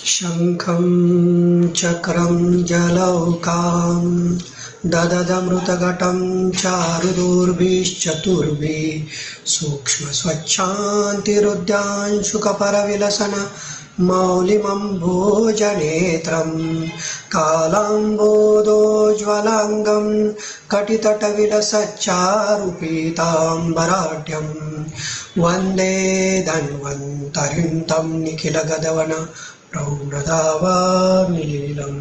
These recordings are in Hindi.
शंखं चक्रं जलौकां दददमृतघटं चारुदूर्भिश्चतुर्भिः सूक्ष्मस्वच्छान्तिरुद्याञ्शुकपरविलसन मौलिमम्भोजनेत्रं कालाम्बोदोज्ज्वलाङ्गं कटितटविलसच्चारुपीताम्बराढ्यं वन्दे धन्वन्तरिं तं निखिलगदवन प्रौढदावामिलीलम्।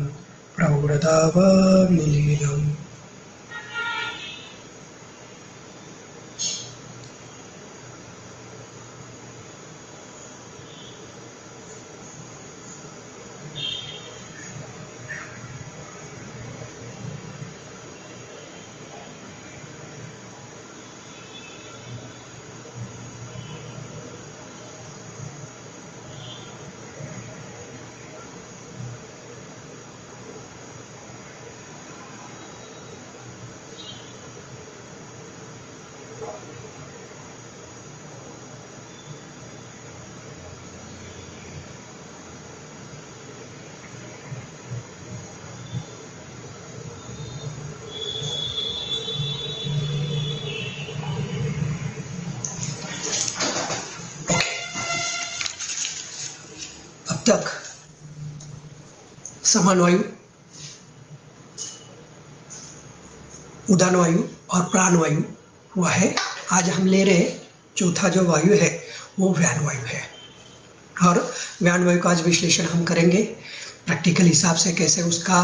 तक समान वायु, उदान वायु और प्राण वायु हुआ है। आज हम ले रहे चौथा जो वायु है वो व्यान वायु है, और व्यान वायु का आज विश्लेषण हम करेंगे प्रैक्टिकल हिसाब से, कैसे उसका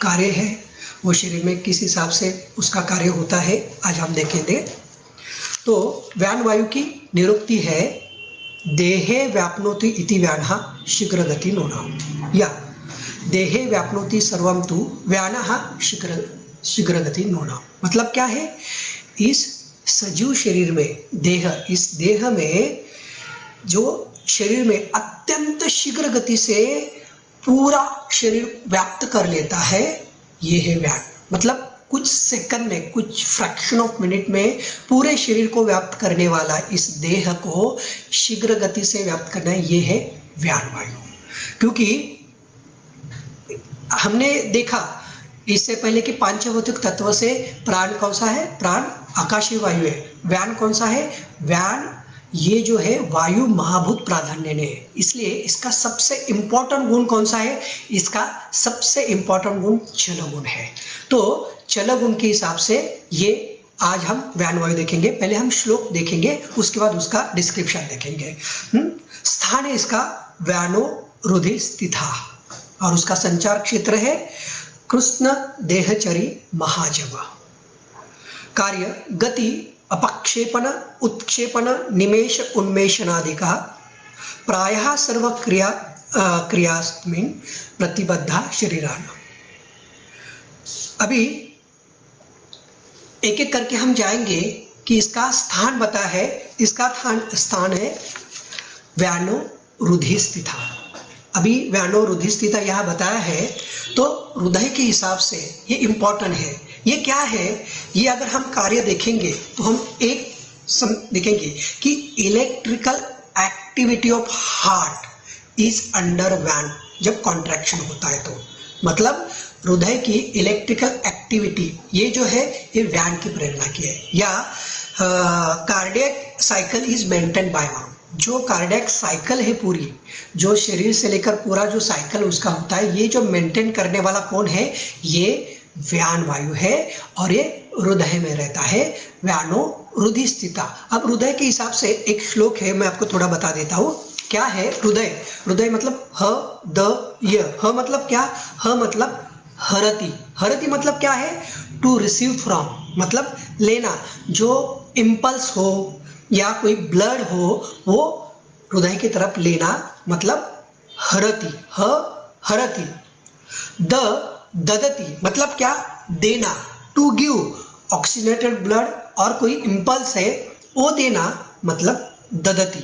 कार्य है, वो शरीर में किस हिसाब से उसका कार्य होता है, आज हम देखेंगे। तो व्यान वायु की निरुक्ति है देहे व्याप्नोति इति व्यानः शीघ्रगति नूनाम्, या देहे व्याप्नोति सर्वं तु व्यानः शीघ्रगति नूनाम्। मतलब क्या है, इस सजीव शरीर में इस देह में जो शरीर में अत्यंत शीघ्र गति से पूरा शरीर व्याप्त कर लेता है, ये है व्यान। मतलब कुछ सेकंड में, कुछ फ्रैक्शन ऑफ मिनट में पूरे शरीर को व्याप्त करने वाला इस देह को शीघ्र गति से व्याप्त करना, ये है व्यान वायु। क्योंकि हमने देखा इससे पहले कि पांचभौतिक तत्व से प्राण कौन सा है, प्राण आकाशीय वायु है। व्यान कौन सा है, व्यान ये जो है वायु महाभूत प्राधान्य ने है। इसलिए इसका सबसे इंपॉर्टेंट गुण कौन सा है, इसका सबसे इंपॉर्टेंट गुण चल गुण है। तो चल गुण के हिसाब से ये आज हम व्यान वायु देखेंगे। पहले हम श्लोक देखेंगे, उसके बाद उसका डिस्क्रिप्शन देखेंगे। स्थान है इसका व्यानो रुधि स्थिता, और उसका संचार क्षेत्र है कृष्ण देहचरी महाजव। कार्य गति अपक्षेपण उत्क्षेपण निमेष उन्मेषणादिका प्रायः सर्व क्रियास्मिन् प्रतिबद्धा शरीरान। अभी एक एक करके हम जाएंगे कि इसका स्थान बता है। इसका स्थान है व्यानो रुधि स्थिता। अभी व्यानो रुधि स्थिता यहाँ बताया है, तो हृदय के हिसाब से ये इंपॉर्टेंट है। ये क्या है, ये अगर हम कार्य देखेंगे तो हम एक देखेंगे कि electrical activity of heart is under व्यान। जब कॉन्ट्रैक्शन होता है तो मतलब हृदय की इलेक्ट्रिकल एक्टिविटी ये जो है ये व्यान की प्रेरणा की है। या cardiac cycle is maintain by व्यान। जो कार्डियक साइकिल है पूरी, जो शरीर से लेकर पूरा जो साइकिल उसका होता है, ये जो मेंटेन करने वाला कौन है, ये व्यान वायु है, और ये हृदय में रहता है। व्यानो रुधि स्थिता। अब हृदय के हिसाब से एक श्लोक है, मैं आपको थोड़ा बता देता हूँ। क्या है हृदय, हृदय मतलब ह द य। ह मतलब क्या, ह मतलब हरति। हरति मतलब क्या है, टू रिसीव फ्रॉम, मतलब लेना। जो इम्पल्स हो या कोई ब्लड हो वो हृदय की तरफ लेना, मतलब हरति, ह हरति। द ददति मतलब क्या, देना, टू गिव ऑक्सीजनेटेड ब्लड, और कोई इम्पल्स है वो देना, मतलब ददति।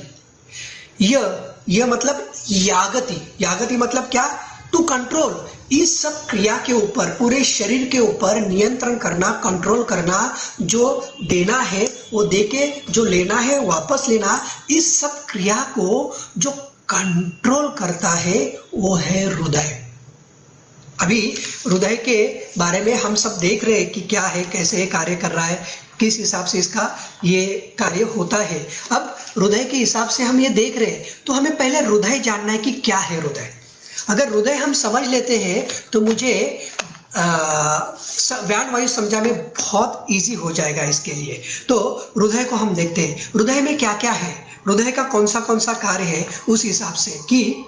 यह मतलब यागति। यागति मतलब क्या, टू कंट्रोल। इस सब क्रिया के ऊपर, पूरे शरीर के ऊपर नियंत्रण करना, कंट्रोल करना। जो देना है वो देके, जो लेना है वापस लेना। इस सब क्रिया को जो कंट्रोल करता है वो है हृदय। अभी हृदय के बारे में हम सब देख रहे हैं कि क्या है, कैसे कार्य कर रहा है, किस हिसाब से इसका ये कार्य होता है। अब हृदय के हिसाब से हम ये देख रहे हैं तो हमें पहले हृदय जानना है कि क्या है हृदय। अगर हृदय हम समझ लेते हैं तो मुझे व्यान वायु समझा में बहुत इजी हो जाएगा इसके लिए। तो हृदय को हम देखते हैं, हृदय में क्या क्या है, हृदय का कौन सा कार्य है, उस हिसाब से कि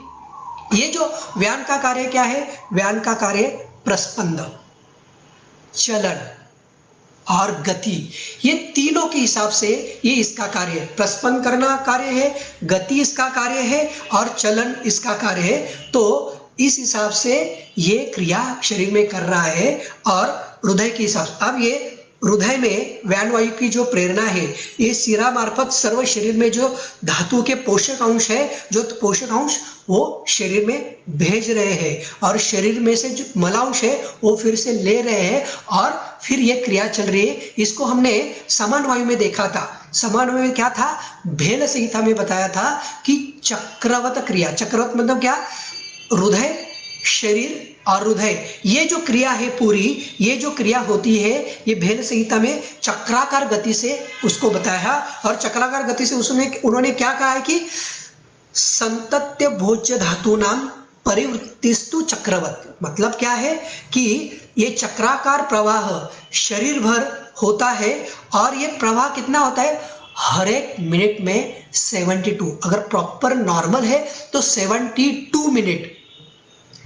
ये जो व्यान का कार्य क्या है, व्यान का कार्य प्रस्पंद, चलन और गति, ये तीनों के हिसाब से ये इसका कार्य है। प्रस्पंद करना कार्य है, गति इसका कार्य है और चलन इसका कार्य है। तो इस हिसाब से ये क्रिया शरीर में कर रहा है और हृदय के हिसाब से। अब ये हृदय में व्यान वायु की जो प्रेरणा है, ये शिरा मार्फत सर्व शरीर में जो धातु के पोषक अंश है, जो पोषक अंश वो शरीर में भेज रहे हैं और शरीर में से जो मलांश है वो फिर से ले रहे हैं और फिर ये क्रिया चल रही है। इसको हमने समान वायु में देखा था। समान वायु में क्या था, भेल संहिता में बताया था कि चक्रवत क्रिया, चक्रवत मतलब क्या, हृदय, शरीर और हृदय, ये जो क्रिया है पूरी, ये जो क्रिया होती है, ये भेल संहिता में चक्राकार गति से उसको बताया। और चक्राकार गति से उसमें उन्होंने क्या कहा है कि संतत्य भोज्य धातु नाम परिवृत्तिस्तु चक्रवत, मतलब क्या है कि ये चक्राकार प्रवाह शरीर भर होता है और ये प्रवाह कितना होता है, हर एक मिनट में 72, अगर प्रॉपर नॉर्मल है तो 72 मिनट,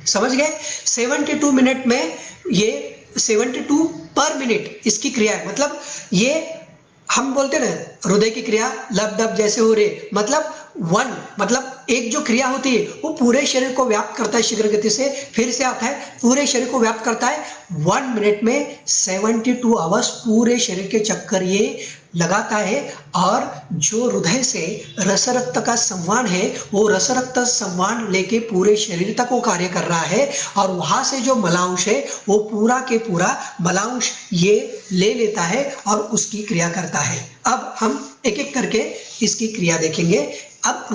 समझ गए, 72 मिनट में ये 72 पर मिनट इसकी क्रिया है। मतलब ये हम बोलते हैं ना हृदय की क्रिया लब डब जैसे हो रहे, मतलब वन, मतलब एक जो क्रिया होती है वो पूरे शरीर को व्याप्त करता है शीघ्र गति से, फिर से आता है पूरे शरीर को व्याप्त करता है। 1 मिनट में 72 आवर्स पूरे शरीर के चक्कर ये लगाता है। और जो हृदय से रस रक्त का संवहन है, वो रस रक्त संवहन लेके पूरे शरीर तक वो कार्य कर रहा है और वहां से जो मलांश है वो पूरा के पूरा मलांश ये ले लेता है और उसकी क्रिया करता है। अब हम एक एक करके इसकी क्रिया देखेंगे। अब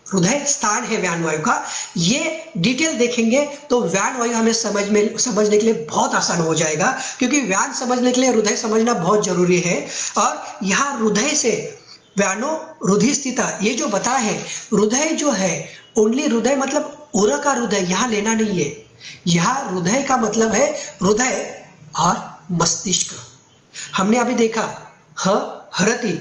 हृदय स्थान है व्यान वायु का, ये डिटेल देखेंगे तो व्यान वायु हमें समझने के लिए बहुत आसान हो जाएगा, क्योंकि व्यान समझने के लिए हृदय समझना बहुत जरूरी है। और यहाँ हृदय से व्यानो हृदय स्थित, ये जो बता है हृदय जो है, ओनली हृदय मतलब उर का हृदय यहाँ लेना नहीं है। यहाँ हृदय का मतलब है हृदय और मस्तिष्क। हमने अभी देखा हरति,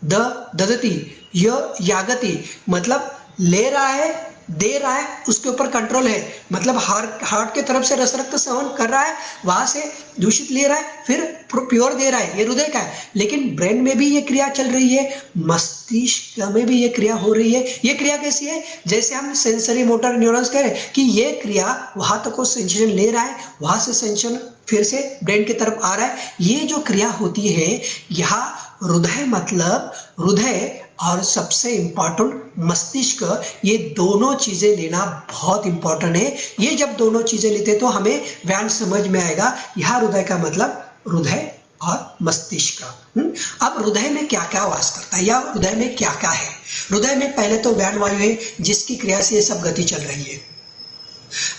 ददति, यागति, मतलब ले रहा है, दे रहा है, उसके ऊपर कंट्रोल है, मतलब हार्ट के तरफ से रस रक्त संवहन कर रहा है, वहां से दूषित ले रहा है, फिर प्योर दे रहा है, ये हृदय का है। लेकिन ब्रेन में भी ये क्रिया चल रही है, मस्तिष्क में भी ये क्रिया हो रही है। ये क्रिया कैसी है, जैसे हम सेंसरी मोटर न्यूरॉन्स कह रहे हैं कि ये क्रिया वहां तक को सेंसेशन ले रहा है, वहां से सेंसेशन फिर से ब्रेन की तरफ आ रहा है। ये जो क्रिया होती है यहाँ हृदय, मतलब हृदय और सबसे इंपॉर्टेंट मस्तिष्क, ये दोनों चीजें लेना बहुत इंपॉर्टेंट है। ये जब दोनों चीजें लेते तो हमें व्यान समझ में आएगा। यहाँ हृदय का मतलब हृदय और मस्तिष्क। अब हृदय में क्या क्या वास करता है या हृदय में क्या क्या है। हृदय में पहले तो व्यान वायु है जिसकी क्रिया से ये सब गति चल रही है।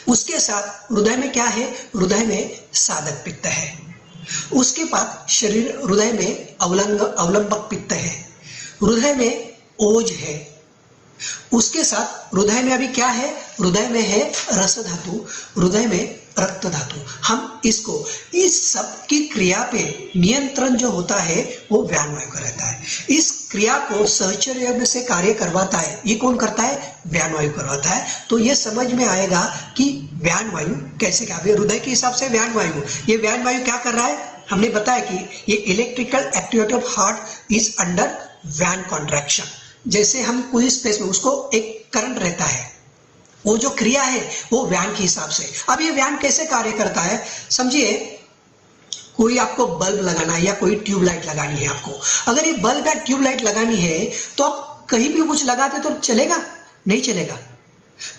उसके साथ हृदय में क्या है, हृदय में साधक पित्त है। उसके बाद शरीर हृदय में अवलंबक पित्त है, हृदय में ओज है। उसके साथ हृदय में अभी क्या है, हृदय में है रस धातु, हृदय में रक्त धातु। हम इसको, इस सब की क्रिया पे नियंत्रण जो होता है वो व्यान वायु का रहता है। इस क्रिया को सहचर्य यज्ञ से कार्य करवाता है, ये कौन करता है, व्यान वायु करवाता है। तो ये समझ में आएगा कि व्यान वायु कैसे क्या, हृदय के हिसाब से व्यान वायु, ये व्यान वायु क्या कर रहा है, हमने बताया कि ये electrical activity of heart is under व्यान कॉन्ट्रैक्शन। जैसे हम कोई स्पेस में उसको एक करंट रहता है, वो जो क्रिया है वो व्यान के हिसाब से। अब ये व्यान कैसे कार्य करता है, समझिए कोई आपको बल्ब लगाना है या कोई ट्यूबलाइट लगानी है आपको। अगर ये बल्ब या ट्यूबलाइट लगानी है तो आप कहीं भी कुछ लगाते तो चलेगा, नहीं चलेगा।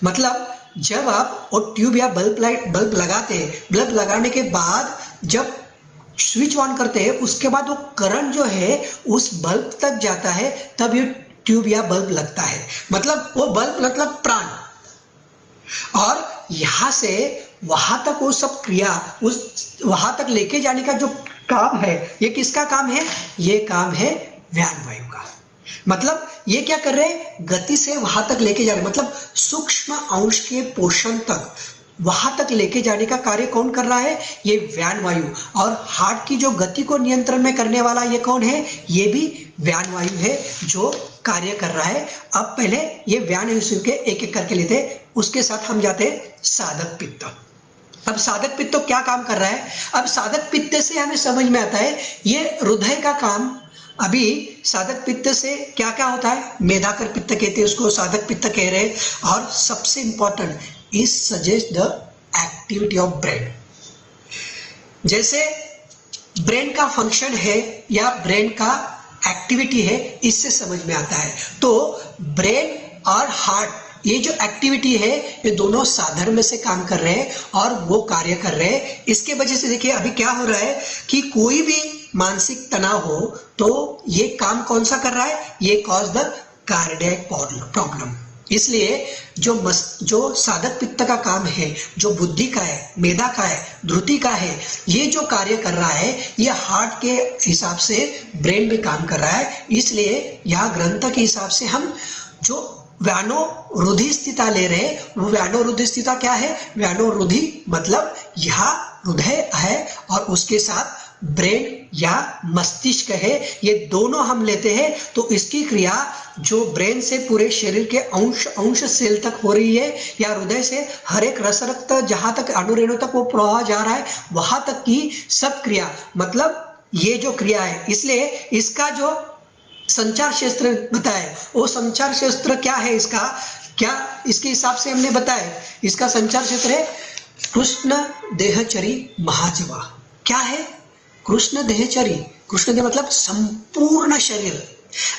मतलब जब आप वो ट्यूब या बल्ब लगाते हैं, बल्ब लगाने के बाद जब स्विच ऑन करते हैं उसके बाद वो करंट जो है उस बल्ब तक जाता है, तब ये ट्यूब या बल्ब लगता है, मतलब वो बल्ब मतलब प्राण, और यहां से वहां तक वो सब क्रिया, उस वहां तक लेके जाने का जो काम है, ये किसका काम है? ये काम है व्यान वायु का। मतलब ये क्या कर रहे हैं? गति से वहां तक लेके जा रहे, मतलब सूक्ष्म अंश के पोषण तक वहां तक लेके जाने का कार्य कौन कर रहा है? ये व्यान वायु। और हार्ट की जो गति को नियंत्रण में करने वाला ये कौन है? ये भी व्यान वायु है जो कार्य कर रहा है। अब पहले ये व्यान वायु के एक एक करके लेते, उसके साथ हम जाते साधक पित्त। अब साधक पित्त तो क्या काम कर रहा है? अब साधक पित्त से हमें समझ में आता है ये हृदय का काम। अभी साधक पित्त से क्या क्या होता है? मेधाकर पित्त कहते हैं उसको, साधक पित्त कह रहे हैं। और सबसे important is suggest the activity of brain. जैसे ब्रेन का फंक्शन है या ब्रेन का एक्टिविटी है, इससे समझ में आता है। तो ब्रेन और हार्ट ये जो एक्टिविटी है ये दोनों साधर्म्य से काम कर रहे हैं और वो कार्य कर रहे हैं। इसके वजह से देखिए अभी क्या हो रहा है कि कोई भी मानसिक तनाव हो तो ये काम कौन सा कर रहा है? ये कॉज द कार्डियक प्रॉब्लम। इसलिए जो साधक पित्त का काम है, जो बुद्धि का है, मेधा का है, ध्रुति का है, ये जो कार्य कर रहा है ये हार्ट के हिसाब से ब्रेन में काम कर रहा है। इसलिए यहाँ ग्रंथ के हिसाब से हम जो व्यानोरुधि स्थिता ले रहे हैं, वो व्यानोरुधि स्थिता क्या है? व्यानोरुधि मतलब यहाँ हृदय है और उसके साथ ब्रेन या मस्तिष्क है, ये दोनों हम लेते हैं। तो इसकी क्रिया जो ब्रेन से पूरे शरीर के अंश सेल तक हो रही है, या हृदय से हर एक रस रक्त जहां तक अणुरेणु तक वो प्रवाह जा रहा है, वहां तक की सब क्रिया, मतलब ये जो क्रिया है। इसलिए इसका जो संचार क्षेत्र बताया, वो संचार क्षेत्र क्या है इसका? क्या इसके हिसाब से हमने बताया इसका संचार क्षेत्र है कृष्ण देहचरी महाजवा। क्या है? कृष्ण देहचरी। कृष्ण देह मतलब संपूर्ण शरीर,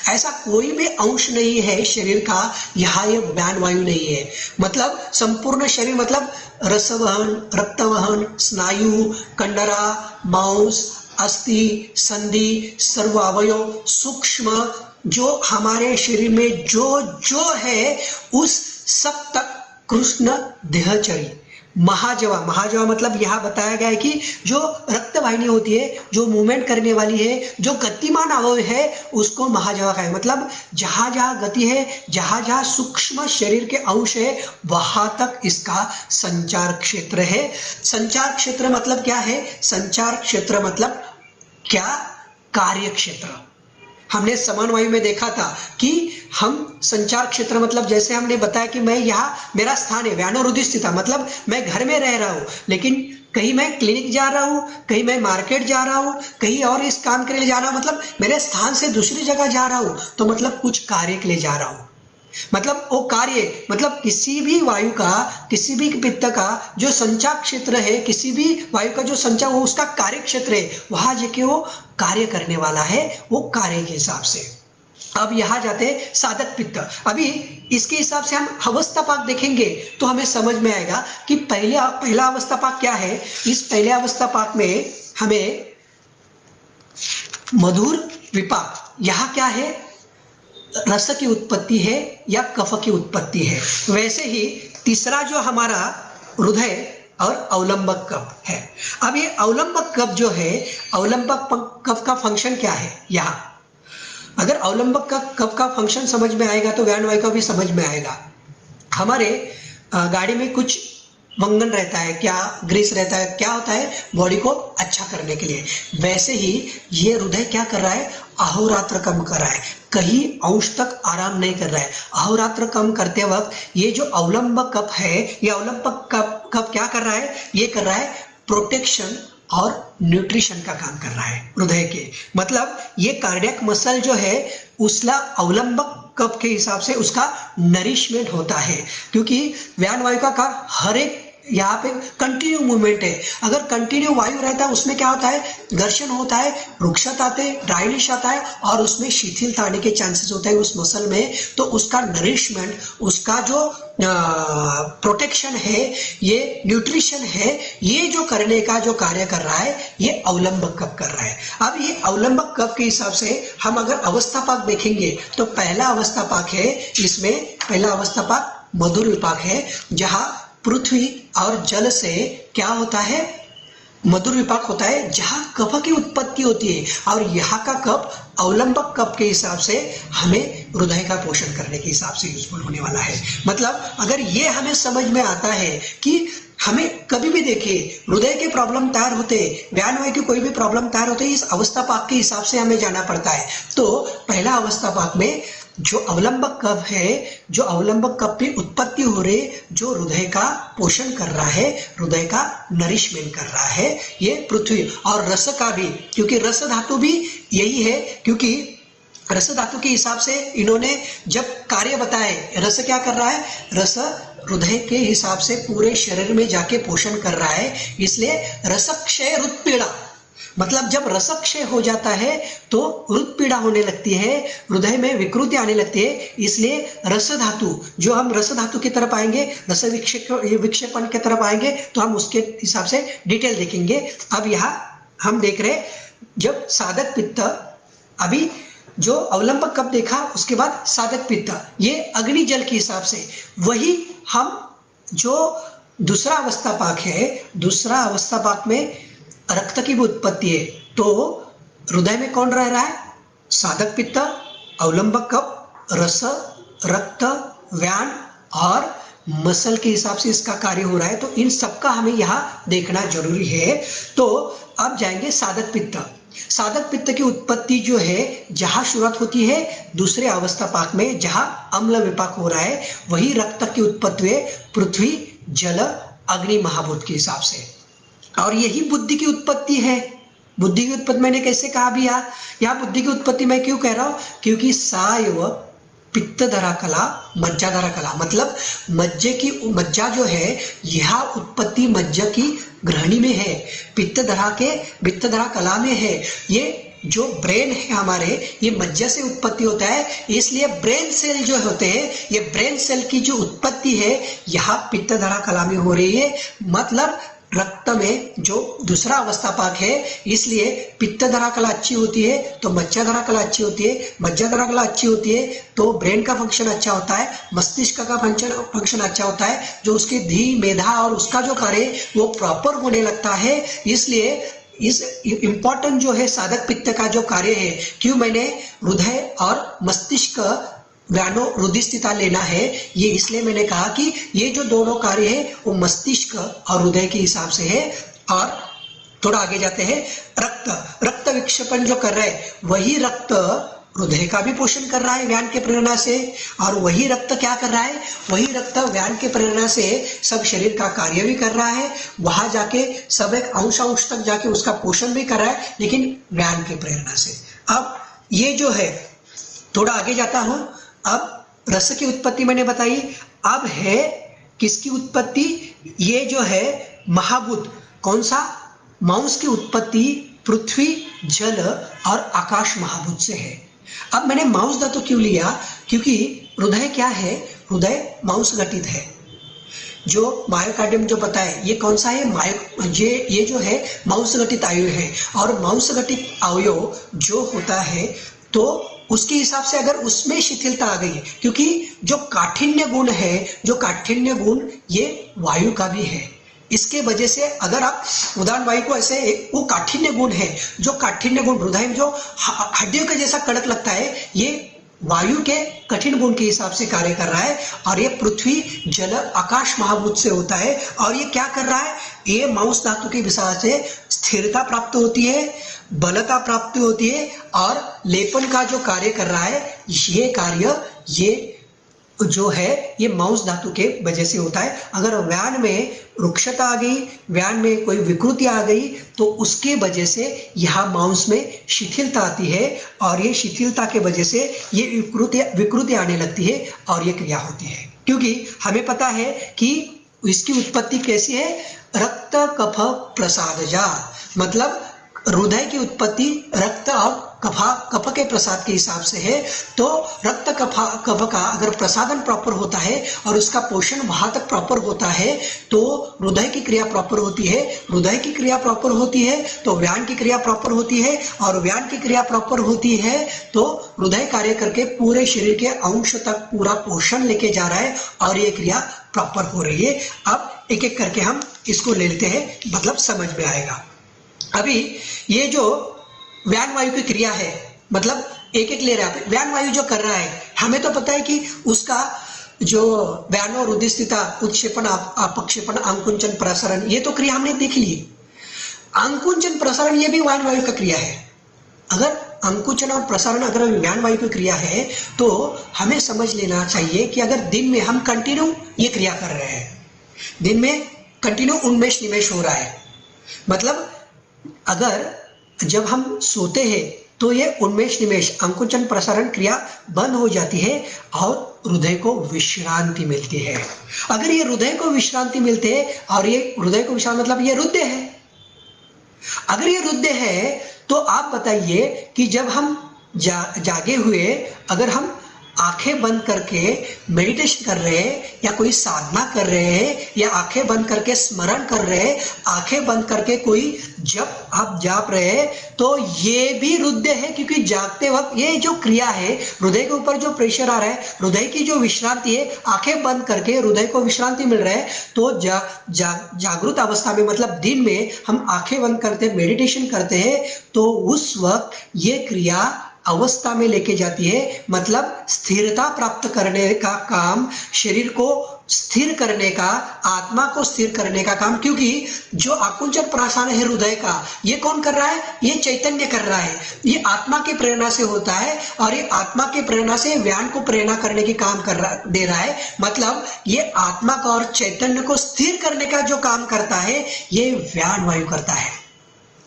ऐसा कोई भी अंश नहीं है शरीर का यहाँ ये व्यान वायु नहीं है। मतलब संपूर्ण शरीर मतलब रसवहन, रक्तवहन, स्नायु, कंडरा, मांस, अस्थि, संधि, सर्व अवयव, सूक्ष्म जो हमारे शरीर में जो है उस सब तक कृष्ण देहचरी। महाजवा, महाजवा मतलब यहाँ बताया गया है कि जो रक्त वाहिनी होती है, जो मूवमेंट करने वाली है, जो गतिमान अवयव है, उसको महाजवा का है। मतलब जहां जहां गति है, जहां जहां सूक्ष्म शरीर के अंश है, वहां तक इसका संचार क्षेत्र है। संचार क्षेत्र मतलब क्या है? संचार क्षेत्र मतलब क्या? कार्य क्षेत्र। हमने समान वायु में देखा था कि हम संचार क्षेत्र मतलब जैसे हमने बताया कि मैं यहाँ मेरा स्थान है व्यानोरुधि स्थिता, मतलब मैं घर में रह रहा हूँ, लेकिन कहीं मैं क्लिनिक जा रहा हूँ, कहीं मैं मार्केट जा रहा हूँ, कहीं और इस काम के लिए जा रहा हूँ, मतलब मेरे स्थान से दूसरी जगह जा रहा हूँ, तो मतलब कुछ कार्य के लिए जा रहा हूँ। मतलब वो कार्य मतलब किसी भी वायु का, किसी भी पित्त का जो संचार क्षेत्र है, किसी भी वायु का जो संचार, वो उसका कार्य क्षेत्र है, वहां जाके वो कार्य करने वाला है, वो कार्य के हिसाब से। अब यहाँ जाते हैं साधक पित्त। अभी इसके हिसाब से हम अवस्थापाक देखेंगे तो हमें समझ में आएगा कि पहला अवस्थापाक क्या है। इस पहले अवस्थापाक में हमें मधुर विपाक, यहाँ क्या है? रस की उत्पत्ति है या कफ की उत्पत्ति है। वैसे ही तीसरा जो हमारा हृदय और अवलंबक कफ है। अब ये अवलंबक कफ जो है, अवलंबक कफ का फंक्शन क्या है? यहाँ अगर अवलंबक कफ का फंक्शन समझ में आएगा तो व्यान वायु का भी समझ में आएगा। हमारे गाड़ी में कुछ वंगन रहता है, क्या ग्रीस रहता है, क्या होता है? बॉडी को अच्छा करने के लिए। वैसे ही ये हृदय क्या कर रहा है? अहोरात्र कम कर रहा है, कहीं अंश तक आराम नहीं कर रहा है। अहोरात्र कम करते वक्त ये जो अवलंबक कफ है, ये अवलंबक कफ क्या कर रहा है? ये कर रहा है प्रोटेक्शन और न्यूट्रिशन का काम कर रहा है हृदय के। मतलब ये कार्डियक मसल जो है उसला अवलंबक कफ के हिसाब से उसका नरिशमेंट होता है, क्योंकि व्यान वायु का हर एक यहाँ पे कंटिन्यू मूवमेंट है। अगर कंटिन्यू वायु रहता है उसमें क्या होता है, घर्षण होता है, रुक्षता आते हैं, ड्राइनेस आता है और उसमें शिथिलता आने के चांसेस होते हैं उस मसल में। तो उसका नरिशमेंट, उसका जो प्रोटेक्शन है, ये न्यूट्रिशन है, ये जो करने का जो कार्य कर रहा है ये अवलंबक कप कर रहा है। अब ये अवलंबक कप के हिसाब से हम अगर अवस्थापाक देखेंगे तो पहला अवस्थापाक है, इसमें पहला अवस्थापाक मधुर विपाक है, जहां पृथ्वी और जल से क्या होता है, मधुर विपाक होता है, जहां कफ की उत्पत्ति होती है। और यहाँ का कप अवलंबक कप के हिसाब से हमें हृदय का पोषण करने के हिसाब से यूजफुल होने वाला है। मतलब अगर ये हमें समझ में आता है कि हमें कभी भी देखिए हृदय के प्रॉब्लम तैयार होते, व्यानवायु की कोई भी प्रॉब्लम तैयार होते, इस अवस्थापाक के हिसाब से हमें जाना पड़ता है। तो पहला अवस्थापाक में जो अवलंबक कप है, जो अवलंबक कप की उत्पत्ति हो रही, जो हृदय का पोषण कर रहा है, हृदय का नरिशमेंट कर रहा है, ये पृथ्वी। और रस का भी, क्योंकि रस धातु भी यही है, क्योंकि रस धातु के हिसाब से इन्होंने जब कार्य बताए, रस क्या कर रहा है, रस हृदय के हिसाब से पूरे शरीर में जाके पोषण कर रहा है। इसलिए रसक्षय हृदपीड़ा, मतलब जब रसक्षय हो जाता है तो हृदपीड़ा होने लगती है, हृदय में विकृति आने लगती है। इसलिए रस धातु, जो हम रस धातु की तरफ आएंगे, रस विक्षेपण की तरफ आएंगे तो हम उसके हिसाब से डिटेल देखेंगे। अब यहाँ हम देख रहे जब साधक पित्त, अभी जो अवलंबक कप देखा, उसके बाद साधक पित्त, ये अग्नि जल के हिसाब से। वही हम जो दूसरा अवस्थापाक है, दूसरा अवस्थापाक में रक्त की भी उत्पत्ति है। तो हृदय में कौन रह रहा है, साधक पित्त, अवलंबक कप, रस, रक्त, व्यान और मसल के हिसाब से इसका कार्य हो रहा है। तो इन सबका हमें यहाँ देखना जरूरी है। तो अब जाएंगे साधक पित्त। साधक पित्त की उत्पत्ति जो है, जहां शुरुआत होती है दूसरे अवस्थापाक में, जहां अम्ल विपाक हो रहा है, वही रक्त की उत्पत्ति है पृथ्वी, जल, अग्नि, महाभूत के हिसाब से। और यही बुद्धि की उत्पत्ति है। बुद्धि की उत्पत्ति मैंने कैसे कहा भी, यहाँ बुद्धि की उत्पत्ति मैं क्यों कह रहा हूं, क्योंकि सायव पित्त धरा कला, मज्जा धरा कला, मतलब मज्जा जो है, यह उत्पत्ति मज्जा की ग्रहणी में है, पित्त धरा कला में है। ये जो ब्रेन है हमारे, ये मज्जा से उत्पत्ति होता है। इसलिए ब्रेन सेल जो होते हैं, ये ब्रेन सेल की जो उत्पत्ति है यहाँ पित्त धरा कला में हो रही है। मतलब रक्त में जो दूसरा अवस्थापाक है, इसलिए पित्त धरा कला अच्छी होती है तो मज्जा धरा कला अच्छी होती है, मज्जा धरा कला अच्छी होती है तो ब्रेन का फंक्शन अच्छा होता है, मस्तिष्क का फंक्शन अच्छा होता है, जो उसकी धी, मेधा और उसका जो कार्य वो प्रॉपर होने लगता है। इसलिए इस इम्पोर्टेंट जो है साधक पित्त का जो कार्य है, क्यों मैंने हृदय और मस्तिष्क व्यानो रुधिस्थिता लेना है, ये इसलिए मैंने कहा कि ये जो दोनों कार्य है वो मस्तिष्क और हृदय के हिसाब से है। और थोड़ा आगे जाते हैं, रक्त विक्षेपण जो कर रहा है, वही रक्त हृदय का भी पोषण कर रहा है व्यान के प्रेरणा से, और वही रक्त क्या कर रहा है, वही रक्त व्यान के प्रेरणा से सब शरीर का कार्य भी कर रहा है, वहां जाके सब एक अंश तक जाके उसका पोषण भी कर रहा है, लेकिन व्यान के प्रेरणा से। अब ये जो है, थोड़ा आगे जाता हूं। अब रस की उत्पत्ति मैंने बताई, अब है किसकी उत्पत्ति, ये जो है महाभूत, कौन सा, मांस की उत्पत्ति पृथ्वी, जल और आकाश महाभूत से है। अब मैंने मांस धातु क्यों लिया, क्योंकि हृदय क्या है, हृदय मांस घटित है। जो मायोकार्डियम जो पता है ये कौन सा है, ये जो है मांस घटित अवयव है। और मांस घटित अवयव जो होता है तो उसके हिसाब से अगर उसमें शिथिलता आ गई है, क्योंकि जो काठिन्य गुण है, जो काठिन्य गुण ये वायु का भी है, इसके वजह से अगर आप उदाहरण वायु को ऐसे वो काठिन्य गुण है, जो काठिन्य गुण हृदय में जो हड्डियों के जैसा कड़क लगता है, ये वायु के कठिन गुण के हिसाब से कार्य कर रहा है। और ये पृथ्वी, जल, आकाश महाभूत से होता है। और ये क्या कर रहा है, ये मांस धातु के हिसाब से स्थिरता प्राप्त होती है, बलता प्राप्ति होती है, और लेपन का जो कार्य कर रहा है, ये कार्य ये जो है ये मांस धातु के वजह से होता है। अगर व्यान में रुक्षता आ गई, व्यान में कोई विकृति आ गई, तो उसके वजह से यहाँ मांस में शिथिलता आती है, और ये शिथिलता के वजह से ये विकृति आने लगती है और ये क्रिया होती है। क्योंकि हमें पता है कि इसकी उत्पत्ति कैसी है? रक्त कफ प्रसादजा, मतलब हृदय की उत्पत्ति रक्त और कफ के प्रसाद के हिसाब से है। तो रक्त कफ का अगर प्रसादन प्रॉपर होता है और उसका पोषण वहां तक प्रॉपर होता है तो हृदय की क्रिया प्रॉपर होती है। हृदय की क्रिया प्रॉपर होती है तो व्यान की क्रिया प्रॉपर होती है, और व्यान की क्रिया प्रॉपर होती है तो हृदय कार्य करके पूरे शरीर के अंश तक पूरा पोषण लेके जा रहा है और ये क्रिया प्रॉपर हो रही है। अब एक एक करके हम इसको ले लेते हैं, मतलब समझ में आएगा। अभी ये जो व्यान वायु की क्रिया है, मतलब एक एक ले रहा है। व्यान वायु जो कर रहा है, हमें तो पता है कि उसका जो व्यानो रुधिस्थिता उत्क्षेपण अपक्षेपण अंकुंचन प्रसारण, ये तो क्रिया हमने देख ली। अंकुंचन प्रसारण ये भी व्यान वायु का क्रिया है। अगर अंकुचन और प्रसारण अगर व्यान वायु की क्रिया है तो हमें समझ लेना चाहिए कि अगर दिन में हम कंटिन्यू ये क्रिया कर रहे हैं, दिन में कंटिन्यू उन्मेष निवेश हो रहा है, मतलब अगर जब हम सोते हैं तो ये उन्मेष निवेश अंकुचन प्रसारण क्रिया बंद हो जाती है और हृदय को विश्रांति मिलती है। अगर ये हृदय को विश्रांति मिलती है और ये हृदय को विश्रांति मतलब ये हृदय है, अगर ये हृदय है तो आप बताइए कि जब हम जागे हुए अगर हम आंखें बंद करके मेडिटेशन कर रहे हैं या कोई साधना कर रहे हैं या आंखें बंद करके स्मरण कर रहे हैं, आंखें बंद करके कोई जप आप जाप रहे हैं, तो ये भी हृदय है, क्योंकि जागते वक्त ये जो क्रिया है, हृदय के ऊपर जो प्रेशर आ रहा है, हृदय की जो विश्रांति है, आंखें बंद करके हृदय को विश्रांति मिल रहा है। तो जागृत अवस्था में मतलब दिन में हम आंखें बंद करते मेडिटेशन करते हैं तो उस वक्त ये क्रिया अवस्था में लेके जाती है, मतलब स्थिरता प्राप्त करने का काम, शरीर को स्थिर करने का, आत्मा को स्थिर करने का काम। क्योंकि जो आकुंचन प्रसारण है हृदय का, ये कौन कर रहा है? ये चैतन्य कर रहा है, ये आत्मा की प्रेरणा से होता है और ये आत्मा की प्रेरणा से व्यान को प्रेरणा करने की काम दे रहा है। मतलब ये आत्मा का और चैतन्य को स्थिर करने का जो काम करता है ये व्यान वायु करता है।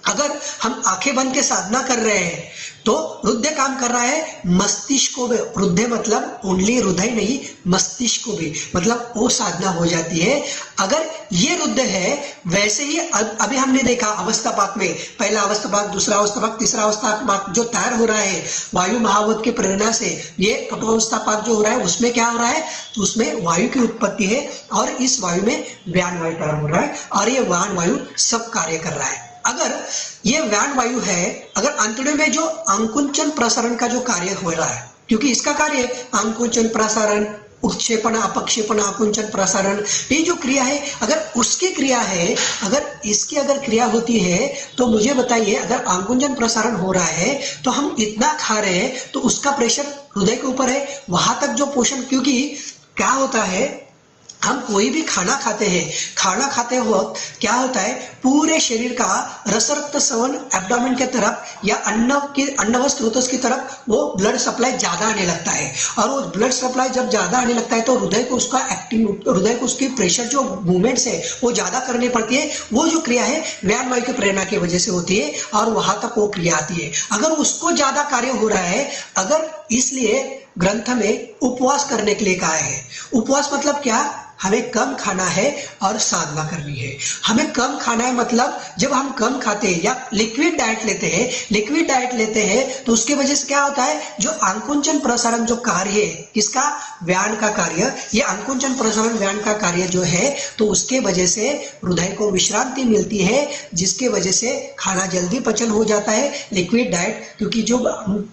अगर हम आंखें बंद के साधना कर रहे हैं तो हृदय काम कर रहा है मस्तिष्क को भी, हृदय मतलब ओनली हृदय नहीं, मस्तिष्क को भी, मतलब वो साधना हो जाती है। अगर ये हृदय है, वैसे ही अभी हमने देखा अवस्थापाक में, पहला अवस्थापाक, दूसरा अवस्थापाक, तीसरा अवस्थापाक जो तैयार हो रहा है वायु महावत की प्रेरणा से, ये कठोरावस्थापाक जो हो रहा है उसमें क्या हो रहा है? तो उसमें वायु की उत्पत्ति है और इस वायु में व्यान वायु तैयार हो रहा है और ये व्यान वायु सब कार्य कर रहा है। अगर ये व्यान वायु है, अगर अंतड़े में जो अंकुंचन प्रसारण का जो कार्य हो रहा है, क्योंकि इसका कार्य अंकुंचन प्रसारण, उत्क्षेपण अपक्षेपण आकुंचन प्रसारण, ये जो क्रिया है, अगर उसकी क्रिया है, अगर इसकी अगर क्रिया होती है तो मुझे बताइए, अगर अंकुंचन प्रसारण हो रहा है तो हम इतना खा रहे हैं तो उसका प्रेशर हृदय के ऊपर है, वहां तक जो पोषण, क्योंकि क्या होता है, हम कोई भी खाना खाते हैं, खाना खाते वक्त क्या होता है, पूरे शरीर का रस रक्त संवन एब्डोमेन के तरफ या अन्नव स्रोतों की तरफ वो ब्लड सप्लाई ज्यादा आने लगता है और वो ब्लड सप्लाई जब ज्यादा आने लगता है तो हृदय को उसका हृदय को उसकी प्रेशर जो मूवमेंट्स है वो ज्यादा करनी पड़ती है। वो जो क्रिया है व्यान वायु की प्रेरणा की वजह से होती है और वहां तक वो क्रिया आती है। अगर उसको ज्यादा कार्य हो रहा है, अगर इसलिए ग्रंथ में उपवास करने के लिए कहा है। उपवास मतलब क्या? हमें कम खाना है और साधना करनी है। हमें कम खाना है मतलब जब हम कम खाते हैं या लिक्विड डाइट लेते हैं तो उसके वजह से क्या होता है, जो अंकुंचन प्रसारण जो कार्य है, किसका? व्यान का कार्य, ये अंकुंचन प्रसारण व्यान का कार्य जो है, तो उसके वजह से हृदय को विश्रांति मिलती है, जिसके वजह से खाना जल्दी पचन हो जाता है। लिक्विड डाइट, क्योंकि जो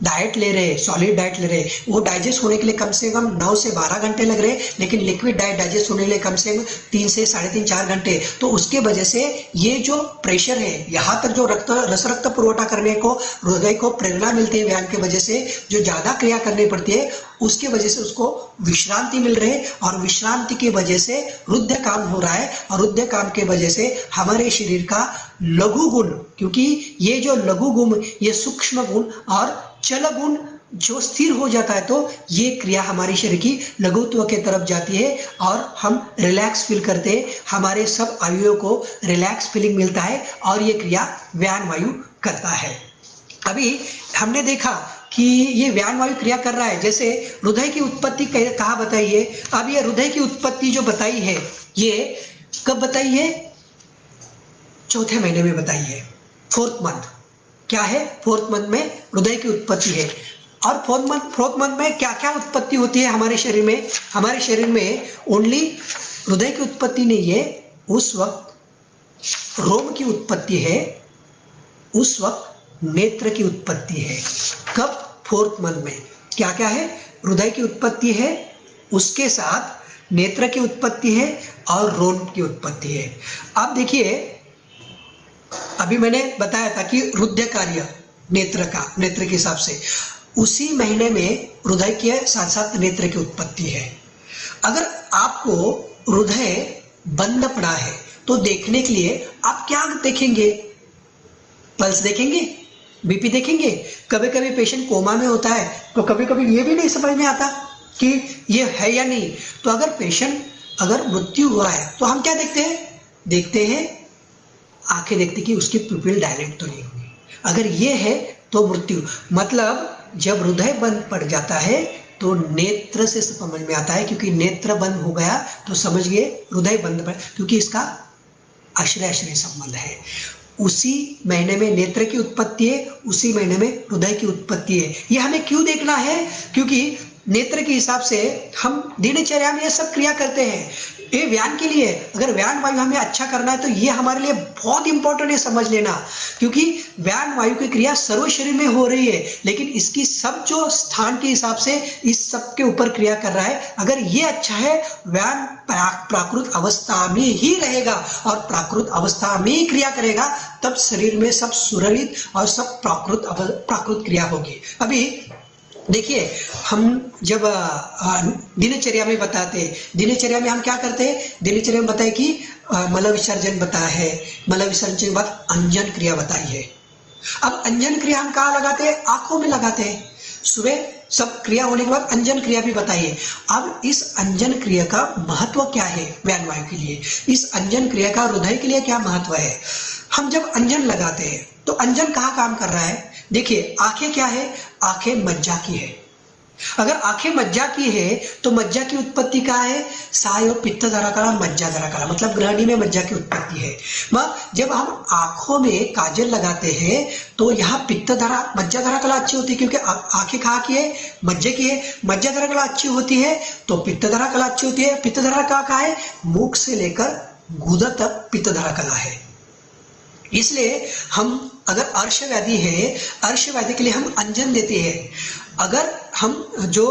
डाइट ले रहे हैं, सॉलिड डाइट ले रहे हैं, वो डाइजेस्ट होने के लिए कम से कम 9 से 12 घंटे लग रहे हैं, लेकिन लिक्विड डाइट डाइजेस्ट होने के लिए कम से कम 3 से 3.5 4 घंटे। तो उसके वजह से ये जो प्रेशर है, यहाँ तक जो रस रक्त पुरवठा करने को हृदय को प्रेरणा मिलती है व्यान की वजह से, जो ज्यादा क्रिया करनी पड़ती है, उसके वजह से उसको विश्रांति मिल रही है और विश्रांति की वजह से हृदय काम हो रहा है और हृदय काम के वजह से हमारे शरीर का लघु गुण, क्योंकि ये जो लघु गुण, ये सूक्ष्म गुण और चल गुण जो स्थिर हो जाता है, तो ये क्रिया हमारी शरीर की लघुत्व के तरफ जाती है और हम रिलैक्स फील करते हैं, हमारे सब अवयवों को रिलैक्स फीलिंग मिलता है और ये क्रिया व्यान वायु करता है। अभी हमने देखा कि ये व्यान वायु क्रिया कर रहा है। जैसे हृदय की उत्पत्ति कहाँ बताइए? अब ये हृदय की उत्पत्ति जो बताई है, ये कब बताइए? चौथे महीने में बताइए, 4th मंथ। क्या है? 4th मंथ में हृदय की उत्पत्ति है। और 4th मंथ में क्या क्या उत्पत्ति होती है हमारे शरीर में? हमारे शरीर में ओनली हृदय की उत्पत्ति नहीं है, उस वक्त रोम की उत्पत्ति है, उस वक्त नेत्र की उत्पत्ति है। कब? 4th मंथ में। क्या क्या है? हृदय की उत्पत्ति है, उसके साथ नेत्र की उत्पत्ति है और रोम की उत्पत्ति है। अब देखिए, अभी मैंने बताया था कि हृदय कार्य नेत्र के हिसाब से उसी महीने में हृदय के साथ साथ नेत्र की उत्पत्ति है। अगर आपको हृदय बंद पड़ा है तो देखने के लिए आप क्या देखेंगे? पल्स देखेंगे, बीपी देखेंगे। कभी कभी पेशेंट कोमा में होता है तो कभी कभी ये भी नहीं समझ में आता कि ये है या नहीं। तो अगर पेशेंट अगर मृत्यु हुआ है तो हम क्या देखते हैं आंखें देखते कि उसकी प्यूपिल डायलेट तो नहीं हुई। अगर ये है तो मृत्यु, मतलब जब हृदय बंद पड़ जाता है तो नेत्र से समझ में आता है, क्योंकि नेत्र बंद हो गया तो समझिए हृदय बंद पड़, क्योंकि इसका आश्रय संबंध है। उसी महीने में नेत्र की उत्पत्ति है, उसी महीने में हृदय की उत्पत्ति है। ये हमें क्यों देखना है? क्योंकि नेत्र के हिसाब से हम दिनचर्या में ये सब क्रिया करते हैं, ये व्यायाम के लिए। अगर व्यायाम वायु हमें अच्छा करना है तो ये हमारे लिए बहुत इंपॉर्टेंट है समझ लेना, क्योंकि व्यायाम वायु की क्रिया सर्व शरीर में हो रही है, लेकिन इसकी सब जो स्थान के हिसाब से इस सब के ऊपर क्रिया कर रहा है। अगर ये अच्छा है, व्यायाम प्राकृत अवस्था में ही रहेगा और प्राकृत अवस्था में ही क्रिया करेगा, तब शरीर में सब सुरलित और सब प्राकृत क्रिया होगी। अभी देखिए, हम जब दिनचर्या में बताते हैं, दिनचर्या में हम क्या करते हैं? दिनचर्या में बताए कि मल विसर्जन बताया है, मल विसर्जन के बाद अंजन क्रिया बताई है। अब अंजन क्रिया हम कहाँ लगाते हैं? आंखों में लगाते हैं। सुबह सब क्रिया होने के बाद अंजन क्रिया भी बताइए। अब इस अंजन क्रिया का महत्व क्या है व्यान वायु के लिए? इस अंजन क्रिया का हृदय के लिए क्या महत्व है? हम जब अंजन लगाते हैं तो अंजन कहाँ काम कर रहा है? देखिए, आंखें क्या है? आंखें मज्जा की है। अगर आंखें मज्जा की है तो मज्जा की उत्पत्ति कहाँ है? साय और पित्त धरा कला, मज्जा धरा कला, मतलब ग्रहणी में मज्जा की उत्पत्ति है। जब हम आंखों में काजल लगाते हैं तो यहाँ पित्त धरा मज्जा धरा कला अच्छी होती है, क्योंकि आंखें कहाँ की है? मज्जे की है। मज्जा धरा कला अच्छी होती है तो पित्त धरा कला अच्छी होती है। पित्त धरा कला कहाँ है? मुख से लेकर गुदा तक पित्त धरा कला है। इसलिए हम अगर अर्श व्याधि है, अर्श व्याधि के लिए हम अंजन देते हैं। अगर हम जो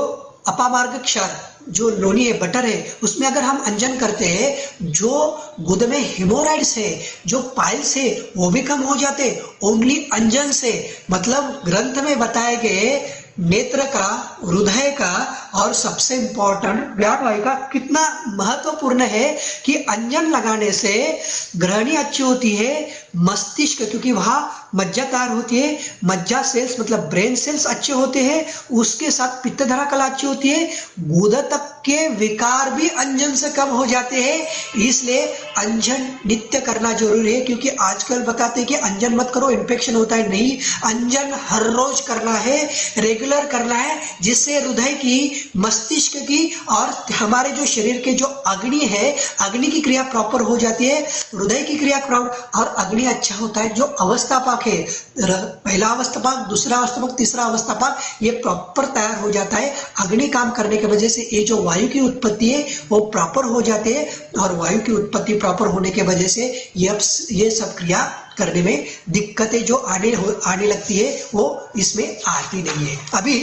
अपामार्ग क्षार जो लोनी है, बटर है, उसमें अगर हम अंजन करते हैं, जो गुद में हेमोराइड्स है, जो पाइल्स है, वो भी कम हो जाते ओनली अंजन से। मतलब ग्रंथ में बताए गए नेत्र का, हृदय का और सबसे इंपॉर्टेंट व्यान वायु का कितना महत्वपूर्ण है कि अंजन लगाने से ग्रहणी अच्छी होती है, मस्तिष्क, क्योंकि वहां मज्जा तैयार होती है, मज्जा सेल्स मतलब ब्रेन सेल्स अच्छे होते हैं, उसके साथ पित्त धरा कला अच्छी होती है, गुदा तक के विकार भी अंजन से कम हो जाते हैं। इसलिए अंजन नित्य करना जरूरी है, क्योंकि आजकल बताते हैं कि अंजन मत करो इन्फेक्शन होता है। नहीं, अंजन हर रोज करना है, रेगुलर करना है, जिससे हृदय की, मस्तिष्क की और हमारे जो शरीर के जो अग्नि है, अग्नि की क्रिया प्रॉपर हो जाती है, हृदय की क्रिया और अग्नि अच्छा होता है। जो अवस्थापाक है, पहला अवस्थापाक, दूसरा अवस्थापाक, तीसरा अवस्थापाक, ये प्रॉपर तैयार हो जाता है। अग्नि काम करने की वजह से ये जो वायु की उत्पत्ति है वो प्रॉपर हो जाती है, और वायु की उत्पत्ति प्रॉपर होने की वजह से ये सब क्रिया करने में दिक्कतें जो आने लगती है वो इसमें आती नहीं है। अभी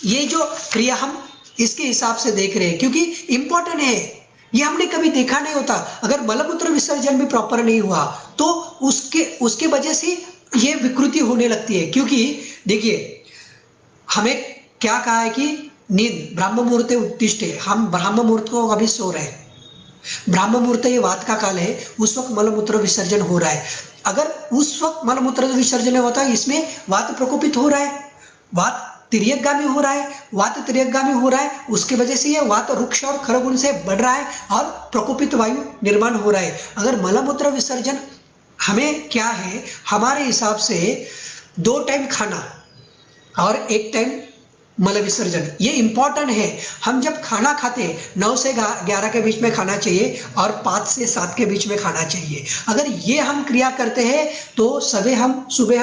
ये जो क्रिया हम इसके हिसाब से देख रहे हैं, क्योंकि इंपॉर्टेंट है, ये हमने कभी देखा नहीं होता। अगर मलमूत्र विसर्जन भी प्रॉपर नहीं हुआ तो उसके वजह से ये विकृति होने लगती है। क्योंकि देखिए, हमें क्या कहा है कि नींद ब्राह्म मुहूर्ते उत्तिष्ठे, हम ब्राह्म मुहूर्त को अभी सो रहे हैं। ब्राह्म मुहूर्त ये वात का काल है, उस वक्त मलमूत्र विसर्जन हो रहा है। अगर उस वक्त मलमूत्र विसर्जन होता है, इसमें वात प्रकोपित हो रहा है, वात तिर्यकगामी हो रहा है, वात तिर्यकगामी हो रहा है, उसकी वजह से ये वात रुक्ष और खरगुण से बढ़ रहा है और प्रकोपित वायु निर्माण हो रहा है। अगर मलमूत्र विसर्जन हमें क्या है, हमारे हिसाब से 2 टाइम खाना और 1 टाइम मल विसर्जन, ये इंपॉर्टेंट है। हम जब खाना खाते हैं 9 से 11 के बीच में खाना चाहिए और 5 से 7 के बीच में खाना चाहिए। अगर ये हम क्रिया करते हैं तो सुबह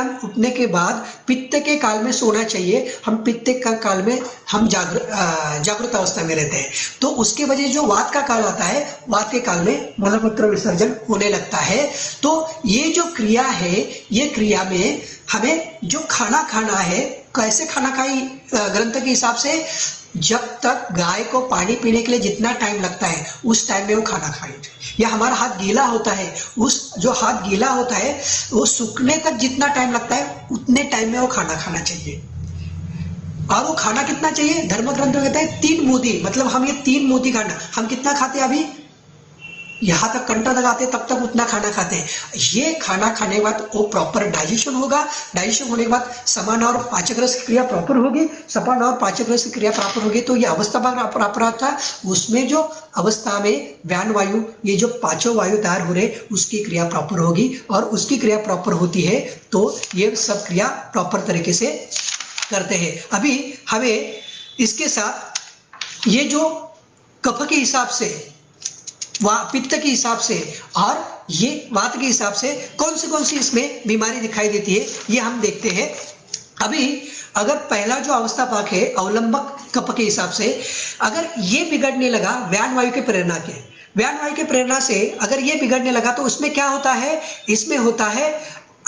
हम उठने के बाद पित्त के काल में सोना चाहिए। हम पित्त का काल में हम जागृत अवस्था में रहते हैं, तो उसके वजह जो वात का काल आता है, वात के काल में मलमूत्र विसर्जन होने लगता है। तो ये जो क्रिया है, ये क्रिया में हमें जो खाना खाना है, कैसे खाना खाई ग्रंथ के हिसाब से, जब तक गाय को पानी पीने के लिए जितना टाइम लगता है उस टाइम में वो खाना खाए। या हमारा हाथ गीला होता है, उस जो हाथ गीला होता है वो सूखने तक जितना टाइम लगता है उतने टाइम में वो खाना खाना चाहिए। और वो खाना कितना चाहिए, धर्म ग्रंथ में कहता है 3 मोदी, मतलब हम ये 3 मोदी खाना, हम कितना खाते हैं अभी, यहाँ तक कंटा लगाते तब तक उतना खाना खाते हैं। ये खाना खाने के बाद वो प्रॉपर डाइजेशन होगा, डाइजेशन होने के बाद समान और पाचक रस की क्रिया प्रॉपर होगी, समान और पाचक रस की क्रिया प्रॉपर होगी, तो ये अवस्था प्रॉपर आता है। उसमें जो अवस्था में व्यान वायु, ये जो पांचों वायु तैयार हो रहे, उसकी क्रिया प्रॉपर होगी, और उसकी क्रिया प्रॉपर होती है तो ये सब क्रिया प्रॉपर तरीके से करते हैं। अभी हमें इसके साथ ये जो कफ के हिसाब से, पित्त के हिसाब से और ये वात के हिसाब से कौन सी इसमें बीमारी दिखाई देती है, ये हम देखते हैं। अभी अगर पहला जो अवस्था पाक है अवलंबक कफ के हिसाब से, अगर ये बिगड़ने लगा व्यान वायु के प्रेरणा के, व्यान वायु के प्रेरणा से अगर ये बिगड़ने लगा तो उसमें क्या होता है, इसमें होता है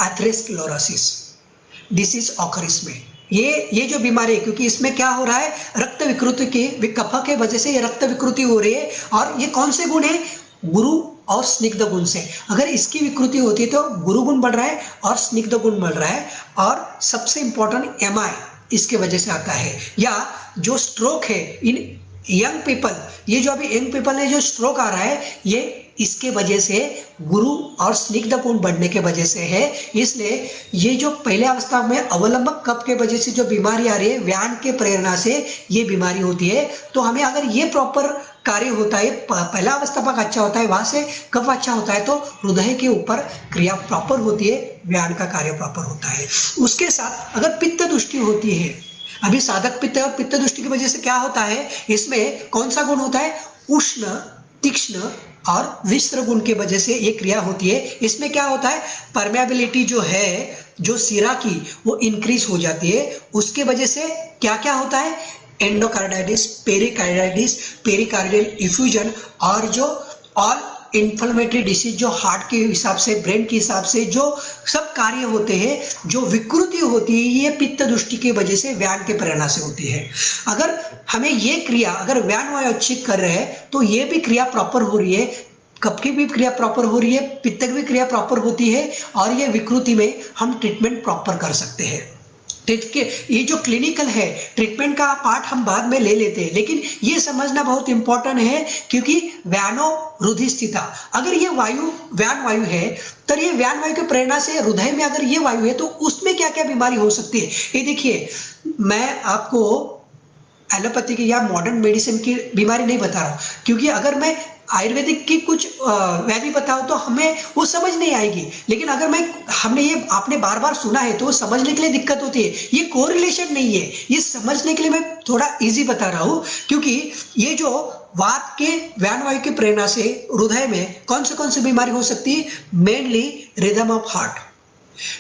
एथेरोस्क्लेरोसिस डिसीज ऑकर। इसमें ये जो बीमारी है, क्योंकि इसमें क्या हो रहा है, रक्त विकृति की, कफ के वजह से ये रक्त विकृति हो रही है। और ये कौन से गुण है, गुरु और स्निग्ध गुण से। अगर इसकी विकृति होती है तो गुरु गुण बढ़ रहा है और स्निग्ध गुण बढ़ रहा है। और सबसे इंपॉर्टेंट एमआई इसके वजह से आता है। या जो स्ट्रोक है इन यंग पीपल, ये जो अभी यंग पीपल ने जो स्ट्रोक आ रहा है, ये इसके वजह से गुरु और स्निग्ध गुण बढ़ने के वजह से है। इसलिए ये जो पहले अवस्था में अवलंबक कफ के वजह से जो बीमारी आ रही है, व्यान के प्रेरणा से ये बीमारी होती है। तो हमें अगर ये प्रॉपर कार्य होता है, पहला अवस्था पाक अच्छा होता है, वहां से कफ अच्छा होता है, तो हृदय के ऊपर क्रिया प्रॉपर होती है, व्यान का कार्य प्रॉपर होता है। उसके साथ अगर पित्त दृष्टि होती है, अभी साधक पित्त और पित्त दृष्टि की वजह से क्या होता है, इसमें कौन सा गुण होता है, उष्ण, तीक्ष्ण और विस्त्र गुण के वजह से ये क्रिया होती है। इसमें क्या होता है, परमेबिलिटी जो है, जो सिरा की, वो इंक्रीज हो जाती है। उसके वजह से क्या क्या होता है, एंडोकार्डाइटिस, पेरिकार्डाइटिस, पेरिकार्डियल इफ्यूजन, और जो ऑल इन्फ्लेमेटरी डिसीज जो हार्ट के हिसाब से, ब्रेन के हिसाब से जो सब कार्य होते हैं, जो विकृति होती है, ये पित्त दृष्टि की वजह से व्यान के प्रेरणा से होती है। अगर हमें ये क्रिया, अगर व्यान वायु अच्छी कर रहे हैं तो ये भी क्रिया प्रॉपर हो रही है, कफ की भी क्रिया प्रॉपर हो रही है, पित्त की भी क्रिया प्रॉपर होती है, और ये विकृति में हम ट्रीटमेंट प्रॉपर कर सकते हैं। ये जो क्लिनिकल है, ट्रीटमेंट का पार्ट हम बाद में ले लेते हैं, लेकिन ये समझना बहुत इंपॉर्टेंट है, क्योंकि व्यानो हृदय स्थिता, अगर ये वायु व्यान वायु है, तो ये व्यान वायु की प्रेरणा से हृदय में अगर ये वायु है तो उसमें क्या क्या बीमारी हो सकती है। ये देखिए, मैं आपको एलोपैथी की या मॉडर्न मेडिसिन की बीमारी नहीं बता रहा हूँ, क्योंकि अगर मैं आयुर्वेदिक की कुछ व्याधि बताऊं तो हमें वो समझ नहीं आएगी। लेकिन अगर हमने ये आपने बार बार सुना है तो समझने के लिए दिक्कत होती है। ये कोरिलेशन नहीं है, ये समझने के लिए मैं थोड़ा इजी बता रहा हूँ, क्योंकि ये जो वात के व्यान वायु की प्रेरणा से हृदय में कौन सी बीमारी हो सकती है, मेनली रिदम ऑफ हार्ट,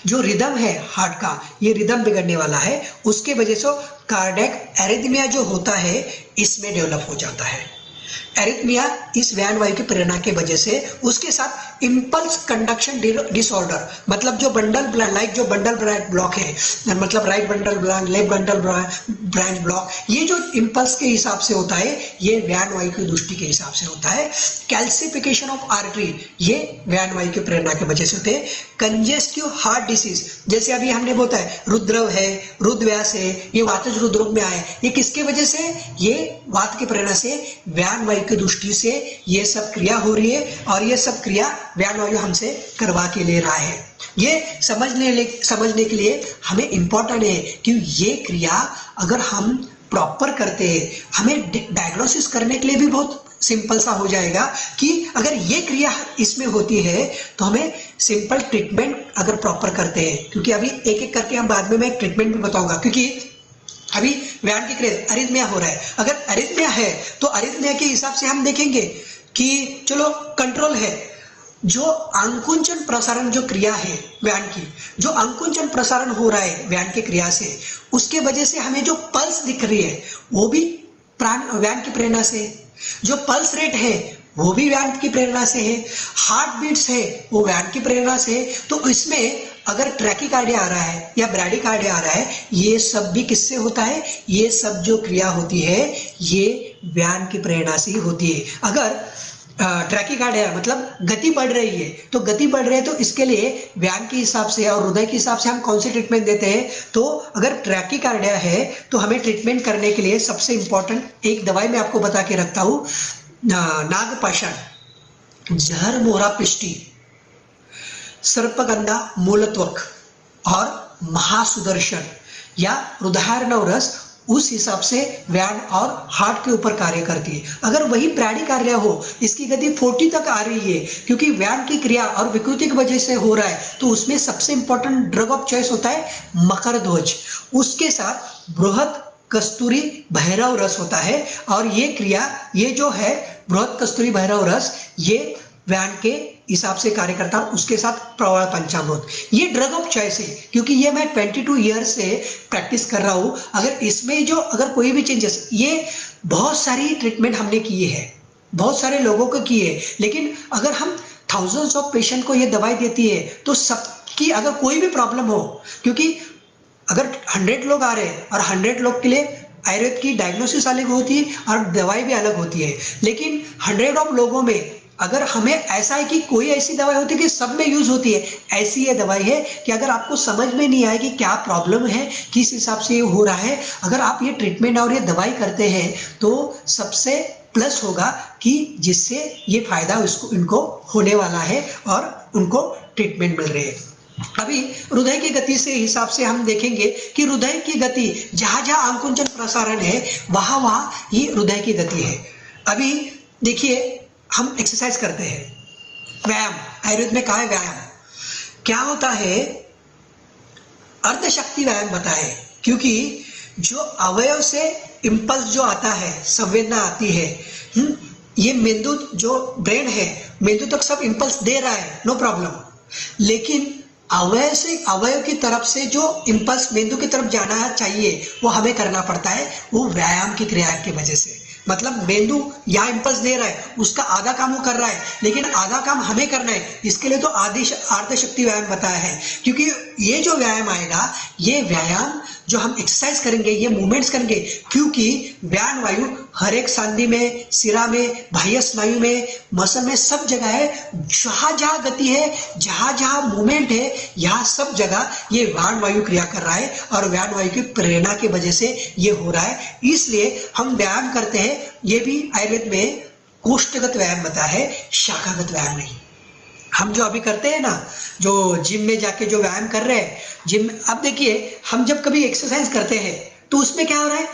जो रिदम है हार्ट का, ये रिदम बिगड़ने वाला है, उसके वजह से कार्डियक एरिथमिया जो होता है इसमें डेवलप हो जाता है। एरिथमिया इस व्यान वायु की प्रेरणा के वजह से, उसके साथ इंपल्स कंडक्शन डिसऑर्डर, मतलब जो बंडल ब्रांच ब्लॉक है, मतलब right bundle branch, left bundle branch block, ये जो इंपल्स के हिसाब से होता है, ये व्यान वायु की दृष्टि के हिसाब से होता है। कैल्सिफिकेशन ऑफ आर्टरी, ये व्यान वायु की प्रेरणा की वजह से होते हैं। कंजेस्टिव हार्ट डिसीज, जैसे अभी हमने बोला है रुद्रव है, रुद्रव्यास है, ये वातज रुद्रोग में आए, ये किसके वजह से, ये वात की प्रेरणा से, व्यान वायु की दृष्टि से ये सब क्रिया हो रही है, और ये सब क्रिया व्यान वायु हमसे करवा के ले रहा है। ये समझने के लिए हमें इंपॉर्टेंट है कि ये क्रिया अगर हम प्रॉपर करते हैं, हमें डायग्नोसिस करने के लिए भी बहुत सिंपल सा हो जाएगा कि अगर ये क्रिया इसमें होती है तो हमें सिंपल ट्रीटमेंट अगर प्रॉपर करते हैं, क्योंकि अभी एक एक करके हम बाद में मैं ट्रीटमेंट भी बताऊंगा, क्योंकि अभी व्यायाम की क्रिया अरिथमिया हो रहा है, अगर अरिथमिया है तो अरिथमिया के हिसाब से हम देखेंगे कि चलो कंट्रोल है, जो अंकुंचन प्रसारण जो क्रिया है व्यायाम की, जो अंकुंचन प्रसारण हो रहा है व्यायाम की क्रिया से, उसके वजह से हमें जो पल्स दिख रही है वो भी व्यायाम की प्रेरणा से, जो पल्स रेट है वो भी व्यायाम की प्रेरणा से है, हार्ट बीट्स है वो व्यायाम की प्रेरणा से है। तो इसमें अगर ट्रैकीकार्डिया आ रहा है या ब्रैडीकार्डिया आ रहा है, ये सब भी किससे होता है, ये सब जो क्रिया होती है ये व्यायाम की प्रेरणा से ही होती है। अगर ट्रैकीकार्डिया मतलब गति बढ़ रही है, तो गति बढ़ रही है तो इसके लिए व्यायाम के हिसाब से और हृदय के हिसाब से हम कौन सी ट्रीटमेंट देते हैं। तो अगर ट्रैकीकार्डिया है तो हमें ट्रीटमेंट करने के लिए सबसे इंपॉर्टेंट एक दवाई मैं आपको बता के रखता हूँ, नागपाषाण, जहर मोहरा पिष्टी, सर्पगंधा मूलत्वक और महासुदर्शन या हृदयार्णव रस उस हिसाब से व्यायाम और हार्ट के ऊपर कार्य करती है। अगर वही ब्रैडीकार्डिया हो, इसकी गति 40 तक आ रही है क्योंकि व्यायाम की क्रिया और विकृति की वजह से हो रहा है, तो उसमें सबसे इंपॉर्टेंट ड्रग ऑफ चॉइस होता है मकरध्वज, उसके साथ बृहद कस्तूरी भैरव रस होता है। और ये क्रिया, ये जो है बृहद कस्तूरी भैरव रस, ये व्यायाम के हिसाब से कार्य करता है, उसके साथ प्रवाल पंचामृत, ये ड्रग ऑफ चॉइस है क्योंकि ये मैं 22 ईयर्स से प्रैक्टिस कर रहा हूँ। अगर इसमें जो अगर कोई भी चेंजेस, ये बहुत सारी ट्रीटमेंट हमने किए हैं, बहुत सारे लोगों को किए, लेकिन अगर हम थाउजेंड्स ऑफ पेशेंट को ये दवाई देती है तो सबकी अगर कोई भी प्रॉब्लम हो, क्योंकि अगर 100 लोग आ रहे हैं और 100 लोग के लिए आयुर्वेद की डायग्नोसिस अलग होती है और दवाई भी अलग होती है, लेकिन 100 ऑफ लोगों में अगर हमें ऐसा है कि कोई ऐसी दवाई होती है कि सब में यूज होती है, ऐसी ये दवाई है कि अगर आपको समझ में नहीं आए कि क्या प्रॉब्लम है, किस हिसाब से ये हो रहा है, अगर आप ये ट्रीटमेंट और ये दवाई करते हैं तो सबसे प्लस होगा कि जिससे ये फायदा उसको इनको होने वाला है और उनको ट्रीटमेंट मिल रही है। अभी हृदय की गति से हिसाब से हम देखेंगे कि हृदय की गति जहां जहां अंकुंचन प्रसारण है वहां वहां ये हृदय की गति है। अभी देखिए हम एक्सरसाइज करते हैं, व्यायाम, आयुर्वेद में कहा है व्यायाम क्या होता है, अर्धशक्ति व्यायाम बताए, क्योंकि जो अवयव से इंपल्स जो आता है, संवेदना आती है, ये मेंदु जो ब्रेन है, मेंदु तक सब इंपल्स दे रहा है, नो प्रॉब्लम, लेकिन अवयव से, अवयव की तरफ से जो इंपल्स मेंदु की तरफ जाना चाहिए वो हमें करना पड़ता है, वो व्यायाम की क्रिया की वजह से। मतलब मेंदु यहाँ इंपल्स दे रहा है, उसका आधा काम वो कर रहा है, लेकिन आधा काम हमें करना है, इसके लिए तो अर्धशक्ति व्यायाम बताया है। क्योंकि ये जो व्यायाम आएगा, ये व्यायाम जो हम एक्सरसाइज करेंगे, ये मूवमेंट्स करेंगे, क्योंकि व्यान वायु हर एक सांधी में, सिरा में, बाह्य स्नायु में, मसल में, सब जगह है। जहां जहां गति है, जहां जहां मूवमेंट है, यहाँ सब जगह ये व्यान वायु क्रिया कर रहा है और व्यान वायु की प्रेरणा की वजह से ये हो रहा है। इसलिए हम व्यायाम करते हैं, ये भी आयुर्वेद में कोष्ठगत व्यायाम बताया है, शाखागत व्यायाम नहीं। हम जो अभी करते हैं ना, जो जिम में जाके जो व्यायाम कर रहे हैं, जिम, अब देखिए हम जब कभी एक्सरसाइज करते हैं तो उसमें क्या हो रहा है,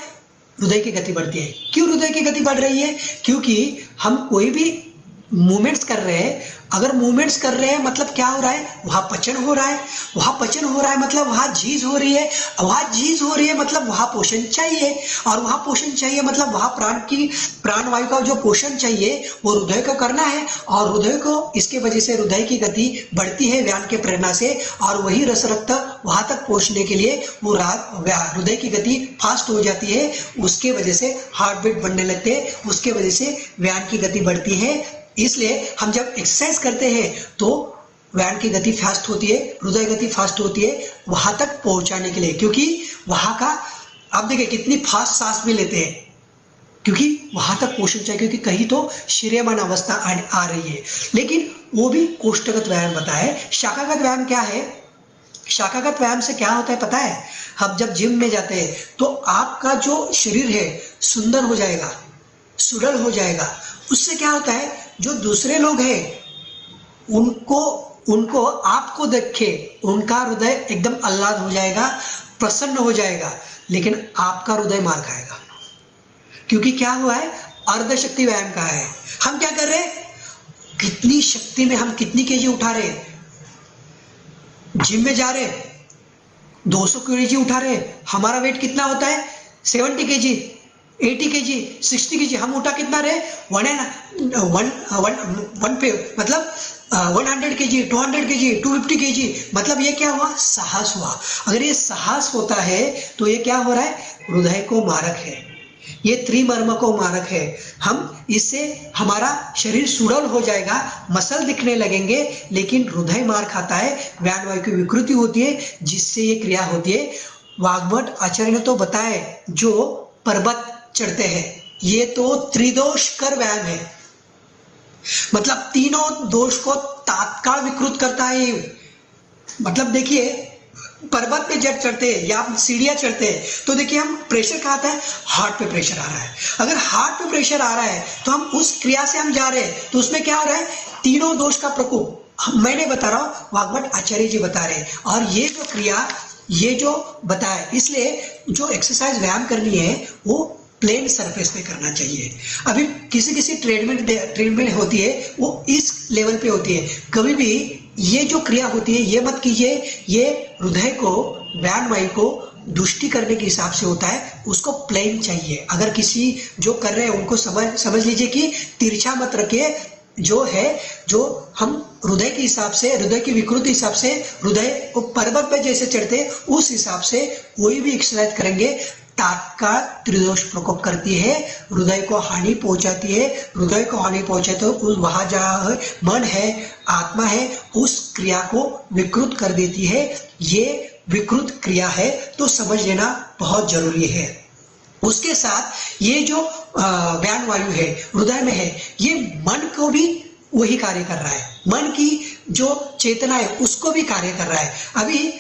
हृदय की गति बढ़ती है। क्यों हृदय की गति बढ़ रही है, क्योंकि हम कोई भी मूवमेंट्स कर रहे हैं, अगर मूवमेंट्स कर रहे हैं मतलब क्या हो रहा है, वहां पचन हो रहा है, वहां पचन हो रहा है मतलब वहां झीज हो रही है, वहां झीज हो रही है मतलब वहां पोषण चाहिए, और वहां पोषण चाहिए मतलब वहां प्राणवायु का जो पोषण चाहिए वो हृदय को करना है, और हृदय को, इसके वजह से हृदय की गति बढ़ती है व्यायाम के प्रेरणा से, और वही रस रक्त वहां तक पहुंचने के लिए वो हृदय की गति फास्ट हो जाती है, उसके वजह से हार्ट बीट बढ़ने लगते हैं, उसके वजह से व्यायाम की गति बढ़ती है। इसलिए हम जब एक्सरसाइज करते हैं तो व्यायाम की गति फास्ट होती है, हृदय गति फास्ट होती है वहां तक पहुंचाने के लिए, क्योंकि वहां का, आप देखिए कितनी फास्ट सांस भी लेते हैं, क्योंकि वहां तक पोषण चाहिए, क्योंकि कहीं तो श्रेयमान अवस्था आ रही है। लेकिन वो भी कोष्ठगत व्यायाम बताया है। शाखागत व्यायाम क्या है, शाखागत व्यायाम से क्या होता है पता है, हम जब जिम में जाते हैं तो आपका जो शरीर है सुंदर हो जाएगा, सुडल हो जाएगा। उससे क्या होता है, जो दूसरे लोग हैं उनको आपको देख के उनका हृदय एकदम आह्लाद हो जाएगा, प्रसन्न हो जाएगा, लेकिन आपका हृदय मार खाएगा, क्योंकि क्या हुआ है, अर्धशक्ति व्यायाम का है। हम क्या कर रहे हैं, कितनी शक्ति में हम कितनी केजी उठा रहे हैं, जिम में जा रहे हैं 200 केजी उठा रहे हैं, हमारा वेट कितना होता है 70 kg, 80 kg, 60 kg, हम उठा कितना रहे, वन पे मतलब 100 kg, 200 kg, 250 kg, मतलब ये क्या हुआ, साहस हुआ। अगर ये साहस होता है तो ये क्या हो रहा है, हृदय को मारक है, ये त्रिमर्म को मारक है। हम इससे हमारा शरीर सुडौल हो जाएगा, मसल दिखने लगेंगे, लेकिन हृदय मार खाता है, व्यान वायु की विकृति होती है, जिससे ये क्रिया होती है। वाग्भट आचार्य ने तो बताया, जो पर्वत चढ़ते हैं ये तो त्रिदोष कर व्यायाम है, मतलब तीनों दोष को तात्काल विकृत करता है। मतलब देखिए, पर्वत पे जब चढ़ते हैं या सीढ़ियां चढ़ते हैं तो देखिए हम प्रेशर कहाँ आता है, हार्ट पे प्रेशर आ रहा है। अगर हार्ट पे प्रेशर आ रहा है तो हम उस क्रिया से हम जा रहे हैं तो उसमें क्या आ रहा है, तीनों दोष का प्रकोप। मैंने बता रहा हूँ, वाग्भट आचार्य जी बता रहे हैं, और ये जो क्रिया, ये जो बताया, इसलिए जो एक्सरसाइज व्यायाम करनी है वो प्लेन सरफेस पे करना चाहिए। अभी किसी ट्रेडमिल होती है वो इस लेवल पे होती है। कभी भी ये जो क्रिया होती है ये मत कीजिए, ये हृदय को, व्यान वायु को दुष्टि करने के हिसाब से होता है, उसको प्लेन चाहिए। अगर किसी जो कर रहे हैं उनको समझ लीजिए कि तिरछा मत रखिए, जो है, जो हम हृदय के हिसाब से, हृदय की विकृति हिसाब से, हृदय को पर्वत पे जैसे चढ़ते उस हिसाब से कोई भी एक्सरसाइज करेंगे, तात्काल त्रिदोष प्रकोप करती है, हृदय को हानि पहुंचाती है। हृदय को हानि पहुंचे तो वहां जहां मन है, आत्मा है, उस क्रिया को विकृत कर देती है। ये विकृत क्रिया है तो समझ लेना बहुत जरूरी है। उसके साथ ये जो व्यान वायु है हृदय में है, ये मन को भी वही कार्य कर रहा है, मन की जो चेतना है उसको भी कार्य कर रहा है। अभी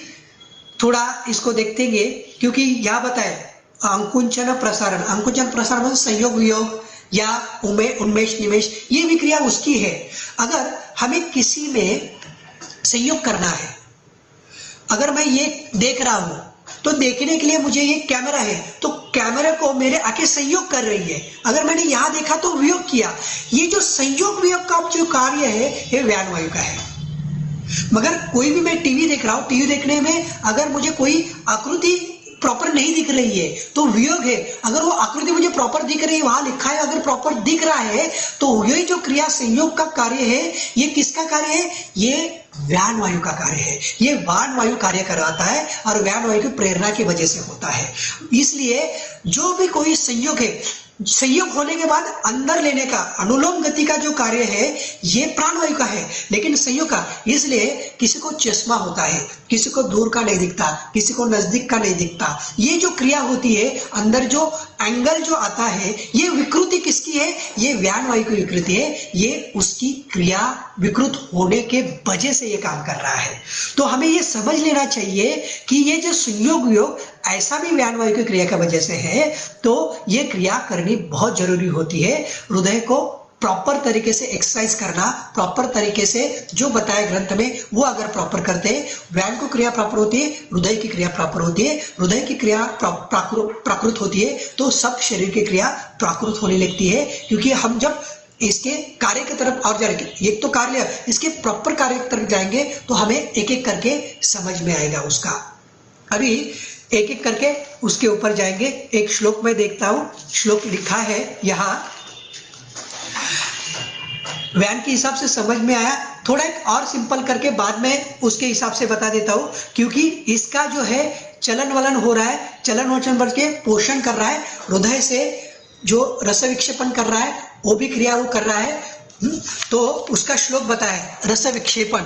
थोड़ा इसको देखेंगे, क्योंकि यहाँ बताए अंकुंचन प्रसारण, अंकुंचन प्रसारण मतलब संयोग वियोग या उन्मेष निमेष, ये भी क्रिया उसकी है। अगर हमें किसी में संयोग करना है, अगर मैं ये देख रहा हूं तो देखने के लिए मुझे ये कैमरा है, तो कैमरे को मेरे आंखें संयोग कर रही है। अगर मैंने यहां देखा तो वियोग किया, ये जो संयोग वियोग का जो कार्य है ये व्यान वायु का है। मगर कोई भी मैं टीवी देख रहा हूं, टीवी देखने में अगर मुझे कोई आकृति प्रॉपर नहीं दिख रही है तो वियोग है। अगर वो आकृति मुझे प्रॉपर दिख रही है, वहां लिखा है अगर प्रॉपर दिख रहा है, तो यही जो क्रिया संयोग का कार्य है, ये किसका कार्य है, ये व्यान वायु का कार्य है। ये व्यान वायु कार्य करवाता है और व्यान वायु की प्रेरणा की वजह से होता है। इसलिए जो भी कोई संयोग है, संयोग होने के बाद अंदर लेने का, अनुलोम गति का जो कार्य है ये प्राणवायु का है, लेकिन संयोग का। इसलिए किसी को चश्मा होता है, किसी को दूर का नहीं दिखता, किसी को नजदीक का नहीं दिखता। ये जो क्रिया होती है, अंदर जो एंगल जो आता है, ये विकृति किसकी है, ये व्यान वायु की विकृति है। ये उसकी क्रिया विकृत होने के वजह से ये काम कर रहा है। तो हमें ये समझ लेना चाहिए कि ये जो संयोग वियोग ऐसा भी व्यान वायु की क्रिया की वजह से है, तो ये क्रिया करनी बहुत जरूरी होती है। हृदय को प्रॉपर तरीके से एक्सरसाइज करना, प्रॉपर तरीके से जो बताया ग्रंथ में वो अगर प्रॉपर करते हैं, व्यान को क्रिया प्रॉपर होती है, हृदय की क्रिया प्रॉपर होती है, हृदय की क्रिया प्राकृत होती है, तो सब शरीर की क्रिया प्राकृत होने लगती है। क्योंकि हम जब इसके कार्य की तरफ और जाएंगे, एक तो कार्य, इसके प्रॉपर कार्य की तरफ जाएंगे तो हमें एक एक करके समझ में आएगा उसका। अभी एक एक करके उसके ऊपर जाएंगे। एक श्लोक में देखता हूं, श्लोक लिखा है यहाँ, व्यान के हिसाब से समझ में आया। थोड़ा एक और सिंपल करके बाद में उसके हिसाब से बता देता हूं, क्योंकि इसका जो है चलन वलन हो रहा है, चलन वचन बढ़ के पोषण कर रहा है, हृदय से जो रस विक्षेपण कर रहा है वो भी क्रिया वो कर रहा है। तो उसका श्लोक बताए रस विक्षेपण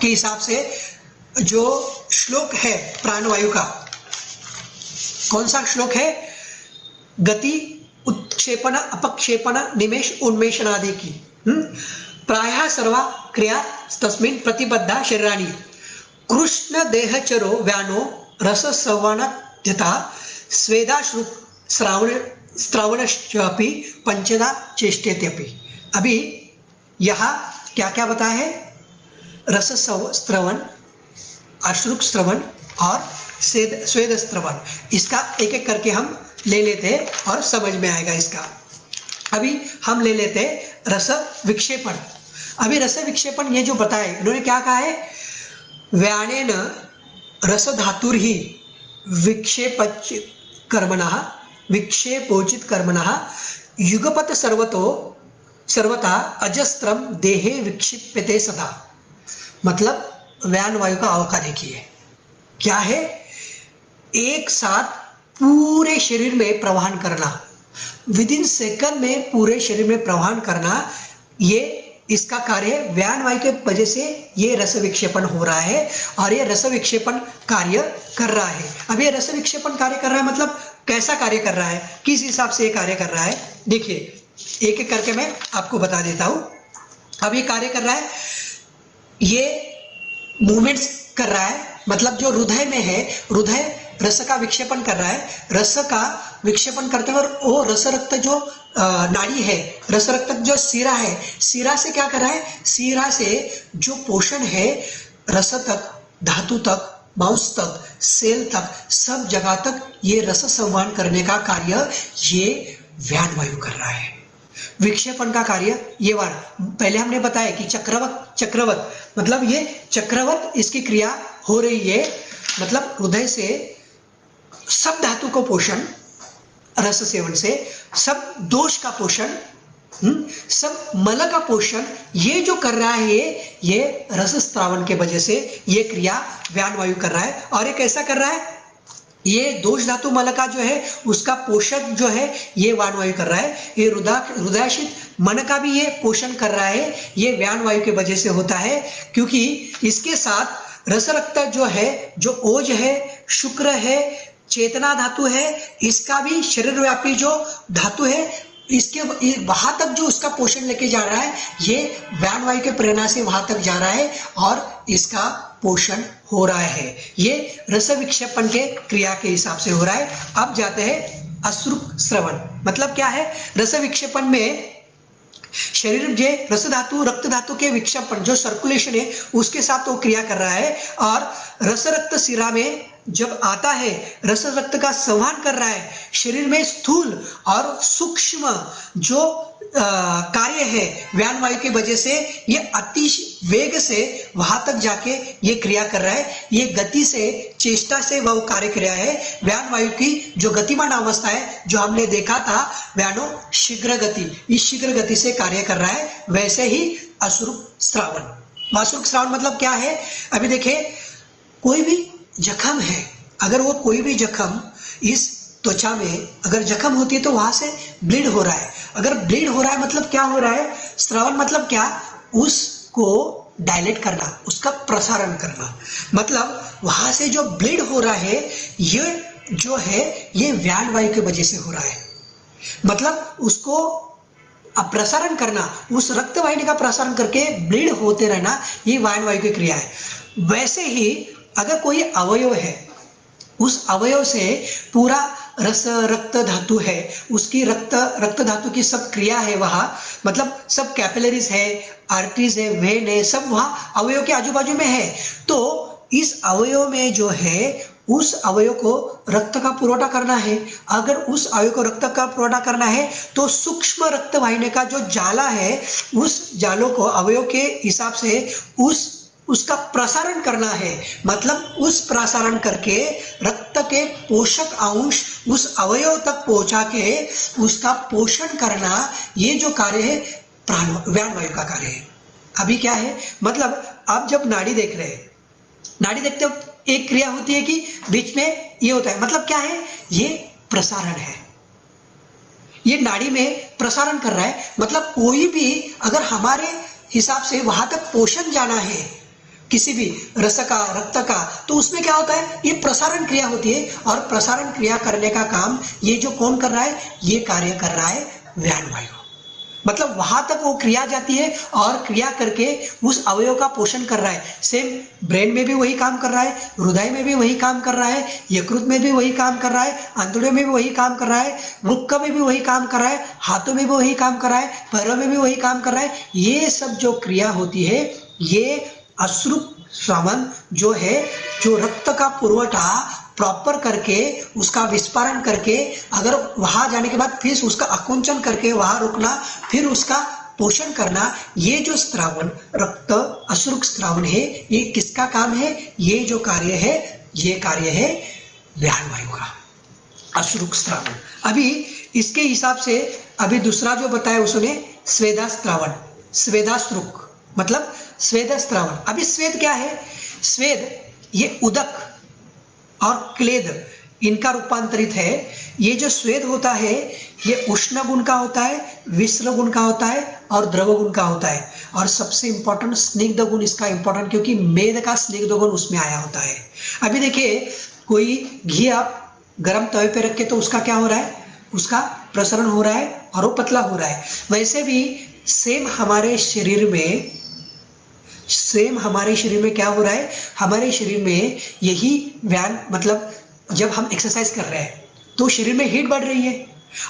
के हिसाब से। जो श्लोक है प्राणवायु का, कौन सा श्लोक है, गति उत्क्षेपण अपक्षेपण निमेष उन्मेषण आदि की प्रायः सर्वा क्रिया तस्मिन् प्रतिबद्धा शरीराणि कृष्ण देहचरो व्यानो रस संवहन यथा स्वेदाश्रु श्रावणश्चापि पंचदा चेष्टेत्यपि। अभी यहाँ क्या क्या बताया है, रस श्रवण, अश्रुक श्रवण और स्वेद श्रवण। इसका एक एक करके हम ले लेते हैं और समझ में आएगा इसका। अभी हम ले लेते हैं रस विक्षेपण। अभी रस विक्षेपण ये जो बताए इन्होंने क्या कहा है, व्यानेन रस धातुर ही विक्षेपच कर्मणः विक्षेपोचित कर्मणः युगपत सर्वता अजस्त्रम देहे विक्षिप्यते सदा। मतलब व्यान वायु का अवका देखिए क्या है, एक साथ पूरे शरीर में प्रवाहन करना, विद इन सेकंड में पूरे शरीर में प्रवाहन करना, ये इसका कार्य है। व्यान वायु के वजह से ये रस विक्षेपण हो रहा है और ये रस विक्षेपण कार्य कर रहा है। अब ये रस विक्षेपण कार्य कर रहा है मतलब कैसा कार्य कर रहा है, किस हिसाब से ये कार्य कर रहा है, देखिए एक एक करके मैं आपको बता देता हूं। अब ये कार्य कर रहा है, ये मूवमेंट्स कर रहा है, मतलब जो हृदय में है, हृदय रस का विक्षेपण कर रहा है, रस का विक्षेपण करते हुए वो रस रक्त जो नाड़ी है, रस रक्त जो सिरा है, सिरा से क्या कर रहा है, सिरा से जो पोषण है रस तक, धातु तक, मांस तक, सेल तक, सब जगह तक ये रस संवहन करने का कार्य ये व्यान वायु कर रहा है। विक्षेपण का कार्य ये वाला पहले हमने बताया कि चक्रवत मतलब ये चक्रवत इसकी क्रिया हो रही है, मतलब हृदय से सब धातु को पोषण रस सेवन से, सब दोष का पोषण, सब मल का पोषण ये जो कर रहा है ये रस स्त्रावन के वजह से ये क्रिया व्यान वायु कर रहा है। और ये कैसा कर रहा है, ये दोष धातु मल का जो है उसका पोषक जो है ये व्यान वायु कर रहा है। ये हृदयाशित मन का भी ये पोषण कर रहा है, ये व्यान वायु के वजह से होता है, क्योंकि इसके साथ रस रक्त जो है, जो ओज है, शुक्र है, चेतना धातु है, इसका भी शरीर व्यापी जो धातु है, इसके वहां तक जो उसका पोषण लेके जा रहा है ये व्यान वायु के प्रेरणा से वहां तक जा रहा है और इसका पोषण हो रहा है। ये रस विक्षेपण के क्रिया के हिसाब से हो रहा है। अब जाते हैं अश्रुक श्रवण, मतलब क्या है, रस विक्षेपण में शरीर जो रस धातु रक्त धातु के विक्षेपण जो सर्कुलेशन है उसके साथ वो क्रिया कर रहा है, और रस रक्त शिरा में जब आता है रस रक्त का संवहन कर रहा है, शरीर में स्थूल और सूक्ष्म जो कार्य है व्यान वायु की वजह से ये अति वेग से वहां तक जाके ये क्रिया कर रहा है। ये गति से, चेष्टा से वह कार्य क्रिया है। व्यान वायु की जो गतिमान अवस्था है जो हमने देखा था व्यानो शीघ्र गति, इस शीघ्र गति से कार्य कर रहा है। वैसे ही अश्रुक श्रावण, अश्रुक श्रावण मतलब क्या है, अभी देखिए कोई भी जख्म है, अगर वो कोई भी जख्म इस त्वचा में अगर जख्म होती है तो वहां से ब्लीड हो रहा है। अगर ब्लीड हो रहा है मतलब क्या हो रहा है, श्रावण मतलब क्या, उसको डायलेट करना, उसका प्रसारण करना, मतलब वहां से जो ब्लीड हो रहा है ये जो है ये व्यान वायु की वजह से हो रहा है। मतलब उसको प्रसारण करना, उस रक्त वाहिनी का प्रसारण करके ब्लीड होते रहना, ये व्यान वायु की क्रिया है। वैसे ही अगर कोई अवयव है, उस अवयव से पूरा रस रक्त धातु है, उसकी रक्त धातु की सब क्रिया है वहां, मतलब सब कैपिलरीज है, आर्टरीज है, वेन है, सब वहां अवयव के आजू बाजू में है। तो इस अवयव में जो है उस अवयव को रक्त का पुरवठा करना है। अगर उस अवयव को रक्त का पुरवठा करना है तो सूक्ष्म रक्त वाहिनी का जो जाला है उस जालों को अवयव के हिसाब से उसका प्रसारण करना है। मतलब उस प्रसारण करके रक्त के पोषक अंश उस अवयव तक पहुंचा के उसका पोषण करना, ये जो कार्य है व्यान वायु का कार्य है। अभी क्या है, मतलब आप जब नाड़ी देख रहे हैं, नाड़ी देखते हो एक क्रिया होती है कि बीच में ये होता है, मतलब क्या है, ये प्रसारण है, ये नाड़ी में प्रसारण कर रहा है। मतलब कोई भी अगर हमारे हिसाब से वहां तक पोषण जाना है किसी भी रस का रक्त का, तो उसमें क्या होता है, ये प्रसारण क्रिया होती है। और प्रसारण क्रिया करने का काम ये जो कौन कर रहा है, ये कार्य कर रहा है व्यान वायु। मतलब वहां तक वो क्रिया जाती है और क्रिया करके उस अवयव का पोषण कर रहा है। सेम ब्रेन में भी वही काम कर रहा है, हृदय में भी वही काम कर रहा है, यकृत में भी वही काम कर रहा है, आंतड़ियों में भी वही काम कर रहा है, वृक्क में भी वही काम कर रहा है, हाथों में भी वही काम कर रहा है, पैरों में भी वही काम कर रहा है। ये सब जो क्रिया होती है ये अश्रुक श्रवण जो है, जो रक्त का पुरवठा प्रॉपर करके उसका विस्फारण करके अगर वहां जाने के बाद फिर उसका आकुंचन करके वहां रुकना, फिर उसका पोषण करना, ये जो श्रावण रक्त अश्रुक श्रावण है ये किसका काम है, ये जो कार्य है ये कार्य है व्यान वायु का। अश्रुक स्रावन। अभी इसके हिसाब से अभी दूसरा जो बताया उसने स्वेदास्त्रावन, स्वेदाश्रुक मतलब स्वेदस्त्रावन। अभी स्वेद क्या है? स्वेद ये उदक और क्लेद इनका रूपांतरित है। ये जो स्वेद होता है ये उष्ण गुण का होता है, विस्र गुण का होता है और द्रव गुण का होता है। और सबसे इंपॉर्टेंट स्निग्ध गुण इसका इंपॉर्टेंट, क्योंकि मेद का स्निग्ध गुण उसमें आया होता है। अभी देखिए कोई घी आप गर्म तवे पे रख के तो उसका क्या हो रहा है? उसका प्रसरण हो रहा है और वो पतला हो रहा है। वैसे भी सेम हमारे शरीर में क्या हो रहा है? हमारे शरीर में यही व्यायाम मतलब जब हम एक्सरसाइज कर रहे हैं तो शरीर में हीट बढ़ रही है,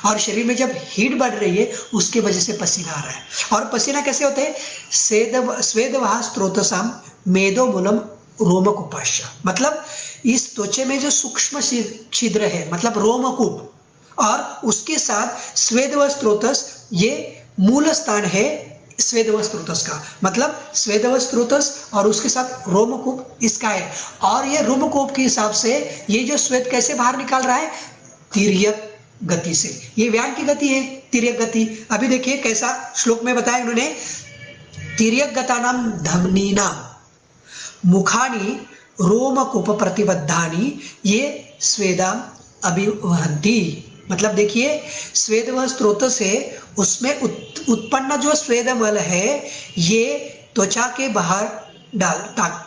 और शरीर में जब हीट बढ़ रही है उसके वजह से पसीना आ रहा है। और पसीना कैसे होता है? स्वेदवाह स्रोतसाम मेदो मूलम रोमकूपाश्च, मतलब इस त्वचा में जो सूक्ष्म छिद्र है मतलब रोमकूप, और उसके साथ स्वेदव स्रोतस ये मूल स्थान है स्वेदव स्रोतस का, मतलब स्वेदव स्रोतस और उसके साथ रोमकूप इसका है। और ये रोमकूप के हिसाब से ये जो स्वेद कैसे बाहर निकाल रहा है? तिर्यक गति से। ये व्यान की गति है, तिर्यक गति। अभी देखिए कैसा श्लोक में बताया उन्होंने, तिर्यक गतानाम धमनीनाम मुखानी रोमकूप प्रतिबद्धानी ये स्वेदाम अभिवहन्ति। मतलब देखिए स्वेदव स्रोत से उसमें उत्पन्न जो स्वेदमल है ये त्वचा के बाहर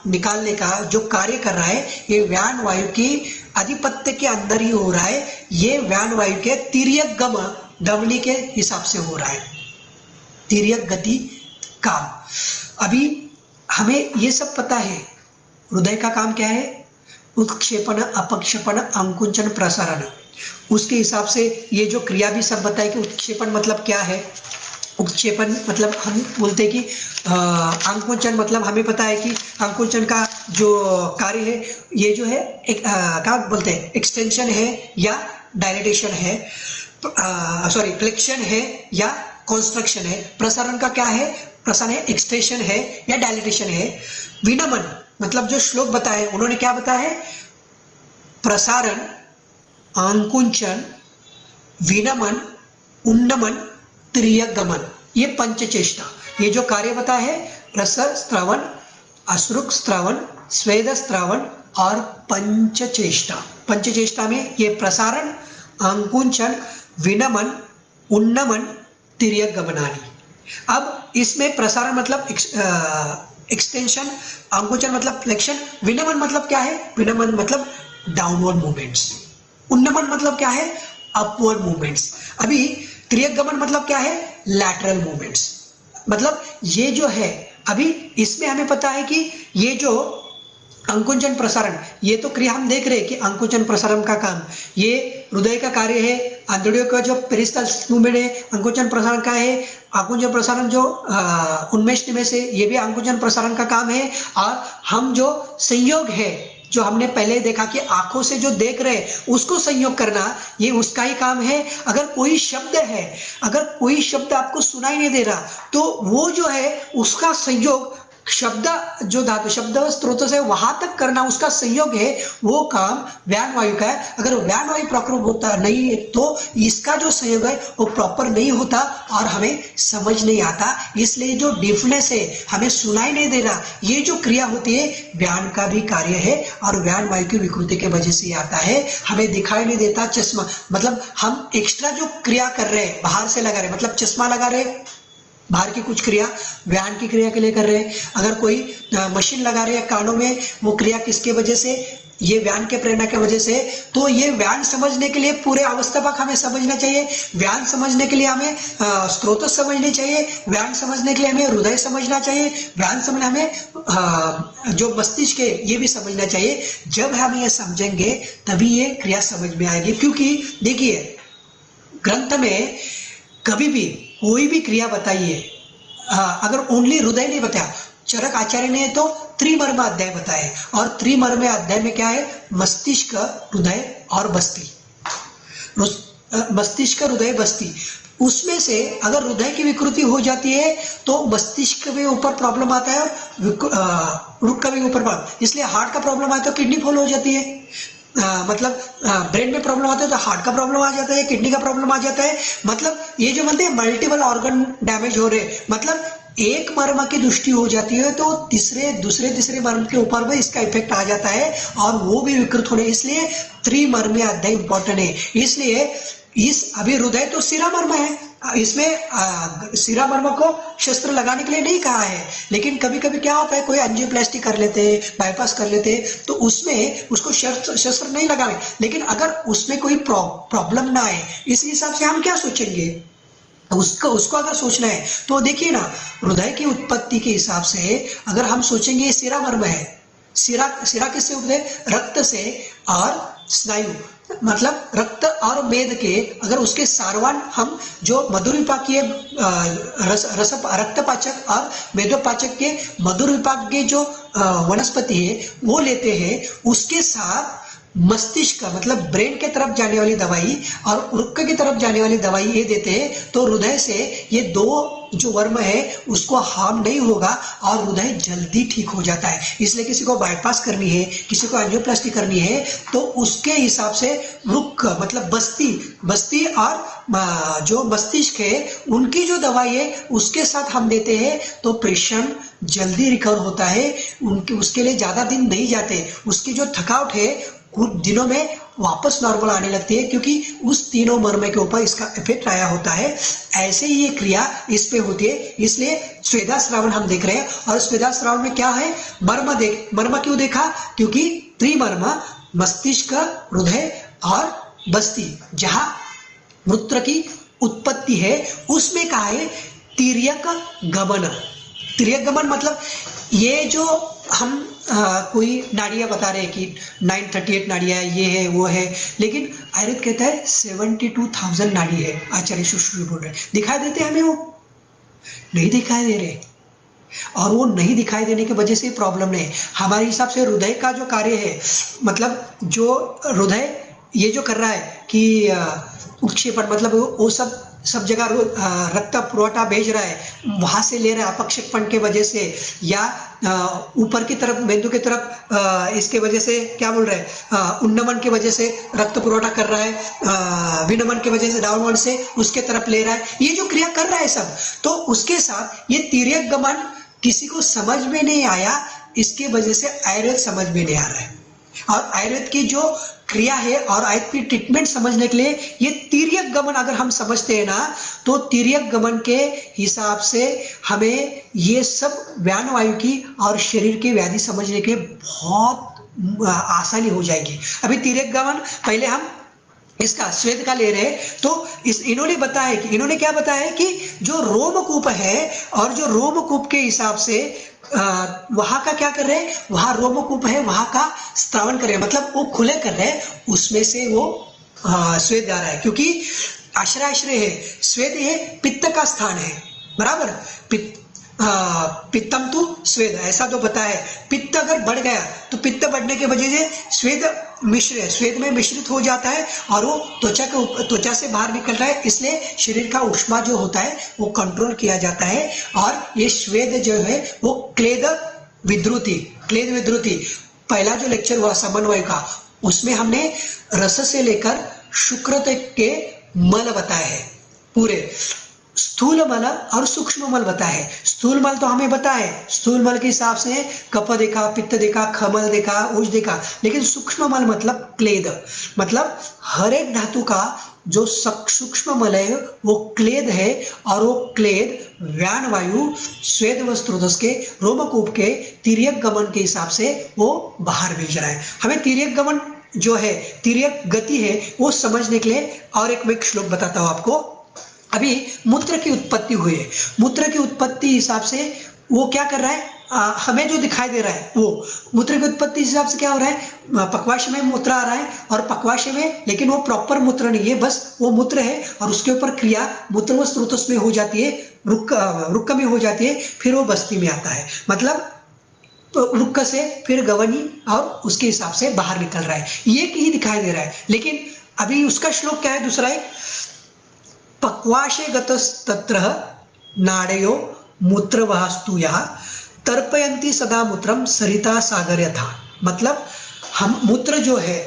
निकालने का जो कार्य कर रहा है ये व्यान वायु की आधिपत्य के अंदर ही हो रहा है। ये व्यान वायु के तिर्यक गम धमनी के हिसाब से हो रहा है, तिर्यक गति काम। अभी हमें ये सब पता है। हृदय का काम क्या है? उत्क्षेपण, अपक्षेपण, अंकुंचन, प्रसारण। उसके हिसाब से ये जो क्रिया भी सब बताए कि उत्क्षेपण मतलब क्या है। उत्क्षेपण मतलब हम बोलते हैं कि अंकुंचन मतलब हमें पता है कि अंकुंचन का जो कार्य है ये जो है एक क्या बोलते हैं, एक्सटेंशन है या डायलेटेशन है, सॉरी फ्लेक्शन है या कॉन्स्ट्रक्शन है। प्रसारण का क्या है? प्रसारण है एक्सटेंशन है या डायलेटेशन है। विनमन मतलब जो श्लोक बताए उन्होंने क्या बताया है? प्रसारण, अंकुंचन, विनमन, उन्नमन, तिर्यक गमन, ये पंचचेष्टा। ये जो कार्य बताया है रसर स्त्रावन, अश्रुक स्त्रावन, स्वेद स्त्रावन और पंचचेष्टा। पंचचेष्टा में ये प्रसारण, अंकुंचन, विनमन, उन्नमन, तिर्यक गमनानी। अब इसमें प्रसारण मतलब एक्सटेंशन, अंकुंचन मतलब फ्लेक्शन, विनमन मतलब क्या है? विनमन मतलब डाउनवर्ड मूवमेंट्स, उन्नमन मतलब क्या है? Upward movements. अभी तिर्यक गमन मतलब क्या है? Lateral movements. मतलब ये जो है अभी इसमें हमें पता है कि ये जो अंकुंचन प्रसारण ये तो क्रिया हम देख रहे हैं कि अंकुंचन प्रसारण का काम ये हृदय का कार्य है। आंतड़ियों का जो पेरिस्टाल्टिक मूवमेंट है अंकुंचन प्रसारण का है। अंकुंचन प्रसारण जो उन्मेष निमेष है ये भी अंकुंचन प्रसारण का काम है। और हम जो संयोग है जो हमने पहले देखा कि आंखों से जो देख रहे उसको संयोग करना ये उसका ही काम है। अगर कोई शब्द है, अगर कोई शब्द आपको सुनाई नहीं दे रहा तो वो जो है उसका संयोग शब्द जो धातु शब्द स्रोत से वहां तक करना उसका संयोग है, वो काम व्यान वायु का है। अगर व्यान वायु प्रॉपर होता नहीं है तो इसका जो संयोग है वो प्रॉपर नहीं होता और हमें समझ नहीं आता। इसलिए जो डिफनेस है हमें सुनाई नहीं दे रहा, ये जो क्रिया होती है व्यान का भी कार्य है और व्यान वायु की विकृति के वजह से आता है। हमें दिखाई नहीं देता चश्मा, मतलब हम एक्स्ट्रा जो क्रिया कर रहे हैं बाहर से लगा रहे, मतलब चश्मा लगा रहे बाहर की कुछ क्रिया व्यान की क्रिया के लिए कर रहे हैं। अगर कोई मशीन लगा रहे हैं कानों में, वो क्रिया किसके वजह से? ये व्यान के प्रेरणा की वजह से। तो ये व्यान समझने के लिए पूरे अवस्थापक हमें समझना चाहिए। व्यान समझने के लिए हमें स्रोत समझने चाहिए। व्यान समझने के लिए हमें हृदय समझना चाहिए। व्यान समझने हमें जो मस्तिष्क है ये भी समझना चाहिए। जब हम ये समझेंगे तभी ये क्रिया समझ में आएगी। क्योंकि देखिए ग्रंथ में कभी भी कोई भी क्रिया बताइए, अगर ओनली हृदय नहीं बताया, चरक आचार्य ने तो त्रिमर्म अध्याय बताए और त्रिमर्म अध्याय में क्या है? मस्तिष्क, हृदय और बस्ती। मस्तिष्क, हृदय, बस्ती, उसमें से अगर हृदय की विकृति हो जाती है तो मस्तिष्क के ऊपर प्रॉब्लम आता है और रुक का भी ऊपर प्रॉब्लम। इसलिए हार्ट का प्रॉब्लम आया तो किडनी फॉल हो जाती है। मतलब ब्रेन में प्रॉब्लम आता है तो हार्ट का प्रॉब्लम आ जाता है, किडनी का प्रॉब्लम आ जाता है। मतलब ये जो बनते हैं मल्टीपल ऑर्गन डैमेज हो रहे, मतलब एक मर्म की दृष्टि हो जाती है तो दूसरे मर्म के ऊपर भी इसका इफेक्ट आ जाता है और वो भी विकृत होने, इसलिए त्रिमर्मी अध्याय इंपॉर्टेंट है। इसलिए इस अभी हृदय तो सिरा मर्म है, इसमें सिरा मर्म को शस्त्र लगाने के लिए नहीं कहा है, लेकिन कभी कभी क्या होता है कोई एंजियोप्लास्टी कर लेते हैं, बाईपास कर लेते हैं, तो उसमें उसको शस्त्र नहीं लगाने, लेकिन अगर उसमें कोई प्रॉब्लम ना आए इस हिसाब से हम क्या सोचेंगे, उसको अगर सोचना है तो देखिए ना, हृदय की उत्पत्ति के हिसाब से अगर हम सोचेंगे सिरा मर्म है, सिरा किससे उठते, रक्त से और स्नायु, मतलब रक्त और मेद के, अगर उसके सारवान हम जो मधुर विपाक के रक्तपाचक और मेदोपाचक के मधुर विपाक के जो वनस्पति है वो लेते हैं, उसके साथ मस्तिष्क मतलब ब्रेन के तरफ जाने वाली दवाई और वृक्क की तरफ जाने वाली दवाई ये देते हैं, तो हृदय से ये दो जो वर्म है उसको हार्म नहीं होगा और हृदय जल्दी ठीक हो जाता है। इसलिए किसी को बाईपास करनी है, किसी को एंजियोप्लास्टी करनी है, तो उसके हिसाब से वृक्क मतलब बस्ती और जो मस्तिष्क है उनकी जो दवाई है उसके साथ हम देते हैं, तो पेशेंट जल्दी रिकवर होता है, उसके लिए ज्यादा दिन नहीं जाते, उसकी जो थकावट है कुछ दिनों में वापस नॉर्मल आने लगती है, क्योंकि उस तीनों मर्म के ऊपर इसका इफेक्ट आया होता है। ऐसे ही ये क्रिया इस पे होती है, इसलिए स्वेदा श्रावण हम देख रहे हैं। और स्वेदा श्रावण में क्या है, मर्म क्यों देखा, क्योंकि त्रिमर्म मस्तिष्क, हृदय और बस्ती, जहां मूत्र की उत्पत्ति है उसमें कहा है तिर्यक गमन। तिर्यक गमन मतलब ये जो हम कोई नाड़ियां बता रहे हैं कि 938 नाड़ियां ये है वो है, लेकिन आयुर्वेद कहता है 72,000 नाड़ी है। आचार्य सुश्रुत बोल रहे, दिखाई देते हमें, वो नहीं दिखाई दे रहे, और वो नहीं दिखाई देने की वजह से प्रॉब्लम नहीं है। हमारे हिसाब से हृदय का जो कार्य है, मतलब जो हृदय ये जो कर रहा है कि उत्क्षेपण, मतलब वो सब जगह रक्त पुरवठा भेज रहा है, वहां से ले रहा है अपक्षेपण के वजह से, या ऊपर की तरफ मेंदु की तरफ इसके वजह से क्या बोल रहे हैं, उन्नमन की वजह से रक्त पुरवठा कर रहा है, विनमन की वजह से डाउनवर्ड से उसके तरफ ले रहा है, ये जो क्रिया कर रहा है सब, तो उसके साथ ये तिर्यक गमन किसी को समझ में नहीं आया, इसके वजह से आयुर्वेद समझ में नहीं आ रहा है। और आयुर्वेद की जो क्रिया है और आयुर्वेद की ट्रीटमेंट समझने के लिए ये तिर्यक गमन अगर हम समझते हैं ना, तो तिर्यक गमन के हिसाब से हमें ये सब व्यान वायु की और शरीर की व्याधि समझने के बहुत आसानी हो जाएगी। अभी तिर्यक गमन पहले हम इसका श्वेत का ले रहे, तो इन्होंने क्या बताया है कि जो रोमकूप है और जो रोमकूप के हिसाब से वहां का क्या कर रहे हैं, वहां रोमकूप है वहां का स्त्रावन कर रहे हैं, मतलब वो खुले कर रहे हैं, उसमें से वो श्वेत जा रहा है, क्योंकि आश्रय है, श्वेत ये पित्त का स्थान है, बराबर, पित्तम तो श्वेत, ऐसा तो पता है। पित्त अगर बढ़ गया तो पित्त बढ़ने के वजह से श्वेत में मिश्रित हो जाता है और वो त्वचा से बाहर निकल रहा है, इसलिए शरीर का ऊष्मा जो होता है वो कंट्रोल किया जाता है। और ये श्वेत जो है वो क्लेद विद्रुति पहला जो लेक्चर हुआ समन्वय का, उसमें हमने रस से लेकर शुक्र तक के मल बताए हैं, पूरे स्थूल मल और सूक्ष्म मल बताया है। स्थूल मल तो हमें पता है, स्थूल मल के हिसाब से कफ देखा, पित्त देखा, खमल देखा, ओज देखा, लेकिन सूक्ष्म मल मतलब क्लेद, मतलब हर एक धातु का जो सूक्ष्म मल है वो क्लेद है, और वो क्लेद व्यान वायु श्वेत वस्त्रोदस के रोमकूप के तिर्यक गमन के हिसाब से वो बाहर भेज रहा है। हमें तिर्यक गमन जो है, तिर्यक गति है, वो समझने के लिए और एक श्लोक बताता हूं आपको। अभी मूत्र की उत्पत्ति हुई है, मूत्र की उत्पत्ति हिसाब से वो क्या कर रहा है, हमें जो दिखाई दे रहा है वो मूत्र की उत्पत्ति हिसाब से क्या हो रहा है, पक्वाशय में मूत्र आ रहा है, और पक्वाशय में, लेकिन वो प्रॉपर मूत्र नहीं है, बस वो मूत्र है, और उसके ऊपर क्रिया मूत्र व स्रोतस में हो जाती है, रुक्क में हो जाती है, फिर वो बस्ती में आता है, मतलब रुक्क से फिर गवनी और उसके हिसाब से बाहर निकल रहा है, ये ही दिखाई दे रहा है। लेकिन अभी उसका श्लोक क्या है, दूसरा एक, पक्वाशे गतस्तत्र नाड़यो मूत्रवास्तु यः तर्पयन्ति सदा मूत्रम सरिता सागर यथा, मतलब हम मूत्र जो है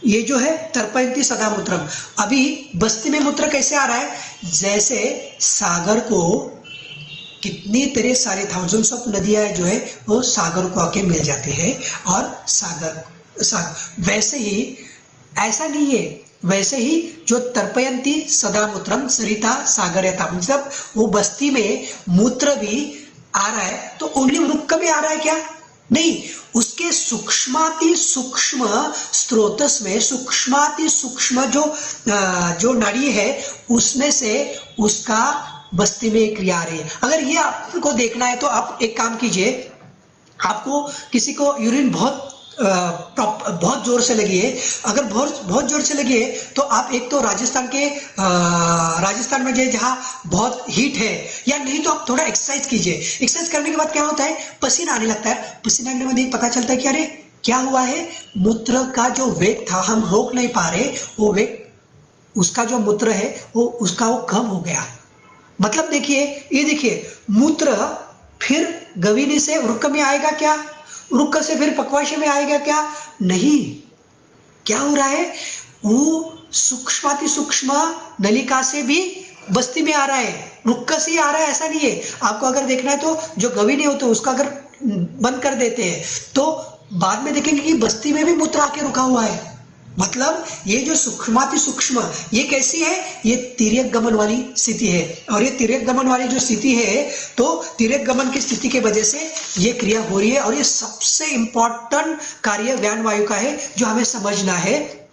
ये जो है तर्पयन्ति सदा मूत्रम। अभी बस्ती में मूत्र कैसे आ रहा है, जैसे सागर को कितनी तरह सारे थाउजेंड्स ऑफ नदियां जो है वो सागर को आके मिल जाते हैं, और सागर वैसे ही ऐसा नहीं है, वैसे ही जो तर्पयन्ति सदा मूत्रम सरिता सागरयता, मतलब वो बस्ती में मूत्र भी आ रहा है तो ओनली वृक्क में आ रहा है क्या, नहीं, उसके सूक्ष्माति सूक्ष्म स्रोतस में सूक्ष्माति सूक्ष्म जो नाड़ी है उसमें से उसका बस्ती में क्रिया आ रही है। अगर ये आपको देखना है तो आप एक काम कीजिए, आपको किसी को यूरिन बहुत जोर से लगी है, अगर बहुत जोर से लगी है तो आप एक तो राजस्थान में जो जहाँ बहुत हीट है, या नहीं तो आप थोड़ा एक्सरसाइज कीजिए। एक्सरसाइज करने के बाद क्या होता है, पसीना आने लगता है। पसीना आने में पता चलता है कि अरे क्या हुआ है, मूत्र का जो वेग था हम रोक नहीं पा रहे, वो वेग उसका जो मूत्र है वो कम हो गया। मतलब देखिए, ये देखिए मूत्र फिर गवीनी से वृक्क में आएगा क्या, वृक्क से फिर पक्वाशय में आएगा क्या, नहीं। क्या हो रहा है, वो सूक्ष्माति सूक्ष्म नलिका से भी बस्ती में आ रहा है, वृक्क से ही आ रहा है, ऐसा नहीं है। आपको अगर देखना है तो जो गवीनी होते हैं उसका अगर बंद कर देते हैं तो बाद में देखेंगे कि बस्ती में भी मूत्र आके रुका हुआ है। मतलब ये जो सूक्ष्माति सूक्ष्म, ये कैसी है, ये तिर्यक गमन वाली स्थिति है। और ये तिर्यक गमन वाली जो स्थिति है, तो तिर्यक गमन की स्थिति की वजह से ये क्रिया हो रही है। और ये सबसे इंपॉर्टेंट कार्य व्यान वायु का है जो हमें समझना है।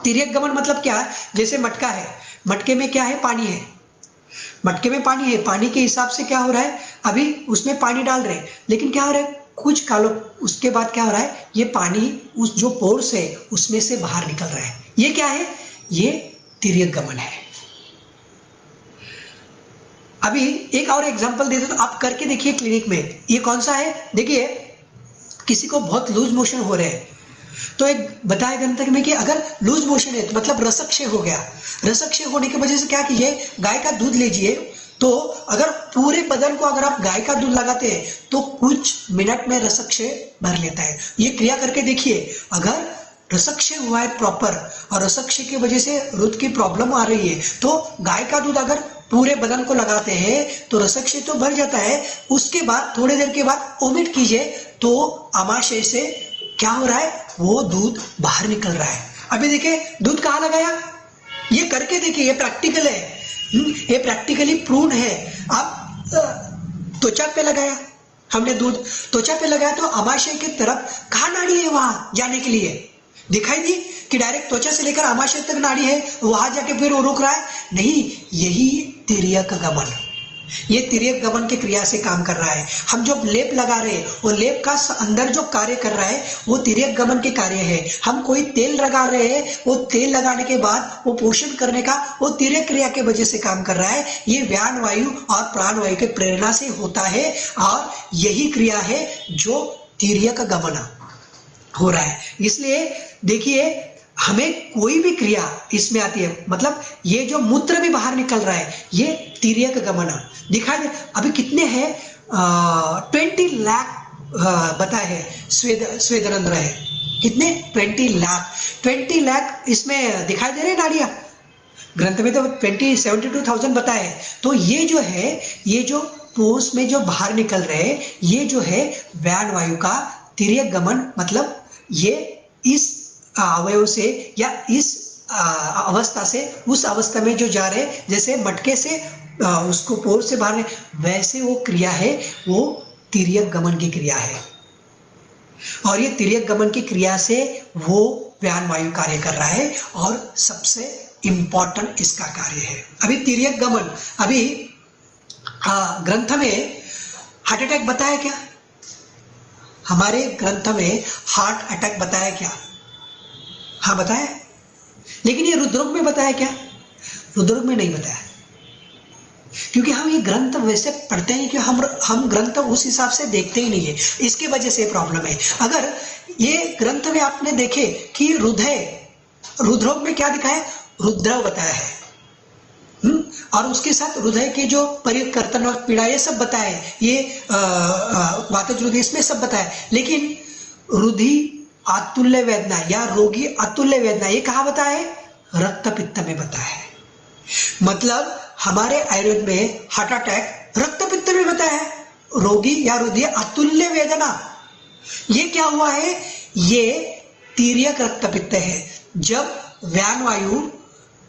तिर्यक गमन मतलब क्या है, जैसे मटका है, मटके में क्या है, पानी है, मटके में पानी है, पानी के हिसाब से क्या हो रहा है, अभी उसमें पानी डाल रहे हैं, लेकिन क्या हो रहा है, कुछ कालों उसके बाद क्या हो रहा है, ये पानी उस जो पोर्स है उसमें से बाहर निकल रहा है। ये क्या है, ये तिर्यक गमन है। अभी एक और एग्जांपल दे दो तो आप करके देखिए क्लिनिक में। ये कौन सा है, देखिए किसी को बहुत लूज मोशन हो रहे हैं तो एक बताया ग्रंथ में कि अगर लूज मोशन है तो मतलब रसक्षय हो गया। रसक्षय होने की वजह से क्या कीजिए, गाय का दूध लीजिए, तो अगर पूरे बदन को अगर आप गाय का दूध लगाते हैं तो कुछ मिनट में रसक्षय भर लेता है। ये क्रिया करके देखिए, अगर रसक्षय हुआ है प्रॉपर और रसक्षय की वजह से रुध की प्रॉब्लम आ रही है तो गाय का दूध अगर पूरे बदन को लगाते हैं तो रसक्षय तो भर जाता है। उसके बाद थोड़ी देर के बाद ओमिट कीजिए तो आमाशय से क्या हो रहा है, वो दूध बाहर निकल रहा है। अभी देखिए दूध कहाँ लगाया, ये करके देखिए, ये प्रैक्टिकल है, ये प्रैक्टिकली प्रूव्ड है। आप त्वचा पे लगाया, हमने दूध त्वचा पे लगाया तो आमाशय की तरफ कहाँ नाड़ी है, वहां जाने के लिए दिखाई दी कि डायरेक्ट त्वचा से लेकर आमाशय तक नाड़ी है, वहां जाके फिर वो रुक रहा है, नहीं, यही तिर्यक गमन, ये तिर्यक गमन की क्रिया से काम कर रहा है। हम जो लेप लगा रहे हैं वो लेप का अंदर जो कार्य कर रहा है वो तिर्यक गमन के कार्य है। हम कोई तेल लगा रहे हैं, वो तेल लगाने के बाद वो पोषण करने का वो तिर्यक क्रिया के वजह से काम कर रहा है। ये व्यान वायु और प्राण वायु के प्रेरणा से होता है और यही क्रिया है जो तिर्यक गमन हो रहा है। इसलिए देखिए, हमें कोई भी क्रिया इसमें आती है, मतलब ये जो मूत्र भी बाहर निकल रहा है ये तिर्यक गमन दिखाई दे। अभी कितने हैं, 20 लाख बताए हैं स्वेदरंध्र है, कितने, 20 लाख इसमें दिखाई दे रहे हैं नाड़ियां। ग्रंथ में तो 72,000 बताए। तो ये जो है, ये जो पोर्स में जो बाहर निकल रहे हैं, ये जो है व्यान वायु का तिर्यक गमन, मतलब ये इस अवयव से या इस अवस्था से उस अवस्था में जो जा रहे, जैसे मटके से उसको पोर से बाहर, वैसे वो क्रिया है, वो तिर्यक गमन की क्रिया है। और ये तिर्यक गमन की क्रिया से वो व्यान वायु कार्य कर रहा है और सबसे इंपॉर्टेंट इसका कार्य है। अभी तिर्यक गमन, अभी ग्रंथ में हार्ट अटैक बताया क्या, हमारे ग्रंथ में हार्ट अटैक बताया क्या, हाँ बताया, लेकिन ये रुद्रोग में बताया क्या, रुद्रोग में नहीं बताया, क्योंकि हम ये ग्रंथ वैसे पढ़ते हैं कि हम ग्रंथ उस हिसाब से देखते ही नहीं है, इसकी वजह से प्रॉब्लम है। अगर ये ग्रंथ में आपने देखे कि रुद्रोग में क्या दिखाया, रुद्र बताया है, और उसके साथ हृदय के जो परिवर्तन और पीड़ा ये सब बताया है, ये वातज रुधि इसमें सब बताया, लेकिन रुधि अतुल्य वेदना या रोगी अतुल्य वेदना, ये कहाँ बताया है? रक्त पित्त में बताया है। मतलब हमारे आयुर्वेद में हार्ट अटैक रक्त पित्त में बताया है, रोगी या रोगी अतुल्य वेदना। ये क्या हुआ है? ये तिर्यक रक्त पित्त है। जब व्यान वायु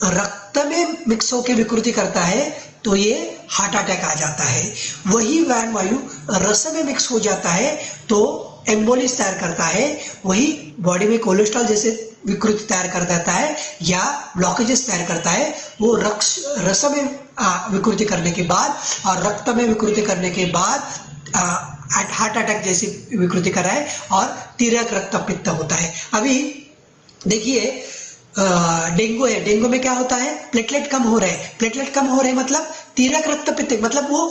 रक्त में मिक्स होकर विकृति करता है तो ये हार्ट अटैक आ जाता है। वही व्यान वायु रस में मिक्स हो जाता है तो एम्बोलिस तैयार करता है। वही बॉडी में कोलेस्ट्रॉल जैसे विकृति तैयार कर देता है या ब्लॉकेजेस तैयार करता है। वो रस में विकृति करने के बाद और रक्त में विकृति करने के बाद हार्ट अटैक जैसी विकृति कर रहा है और तिर्यक रक्त पित्त होता है। अभी देखिए डेंगू है, डेंगू में क्या होता है? प्लेटलेट कम हो रहे हैं। प्लेटलेट कम हो रहे हैं मतलब तिर्यक रक्त पित्त, मतलब वो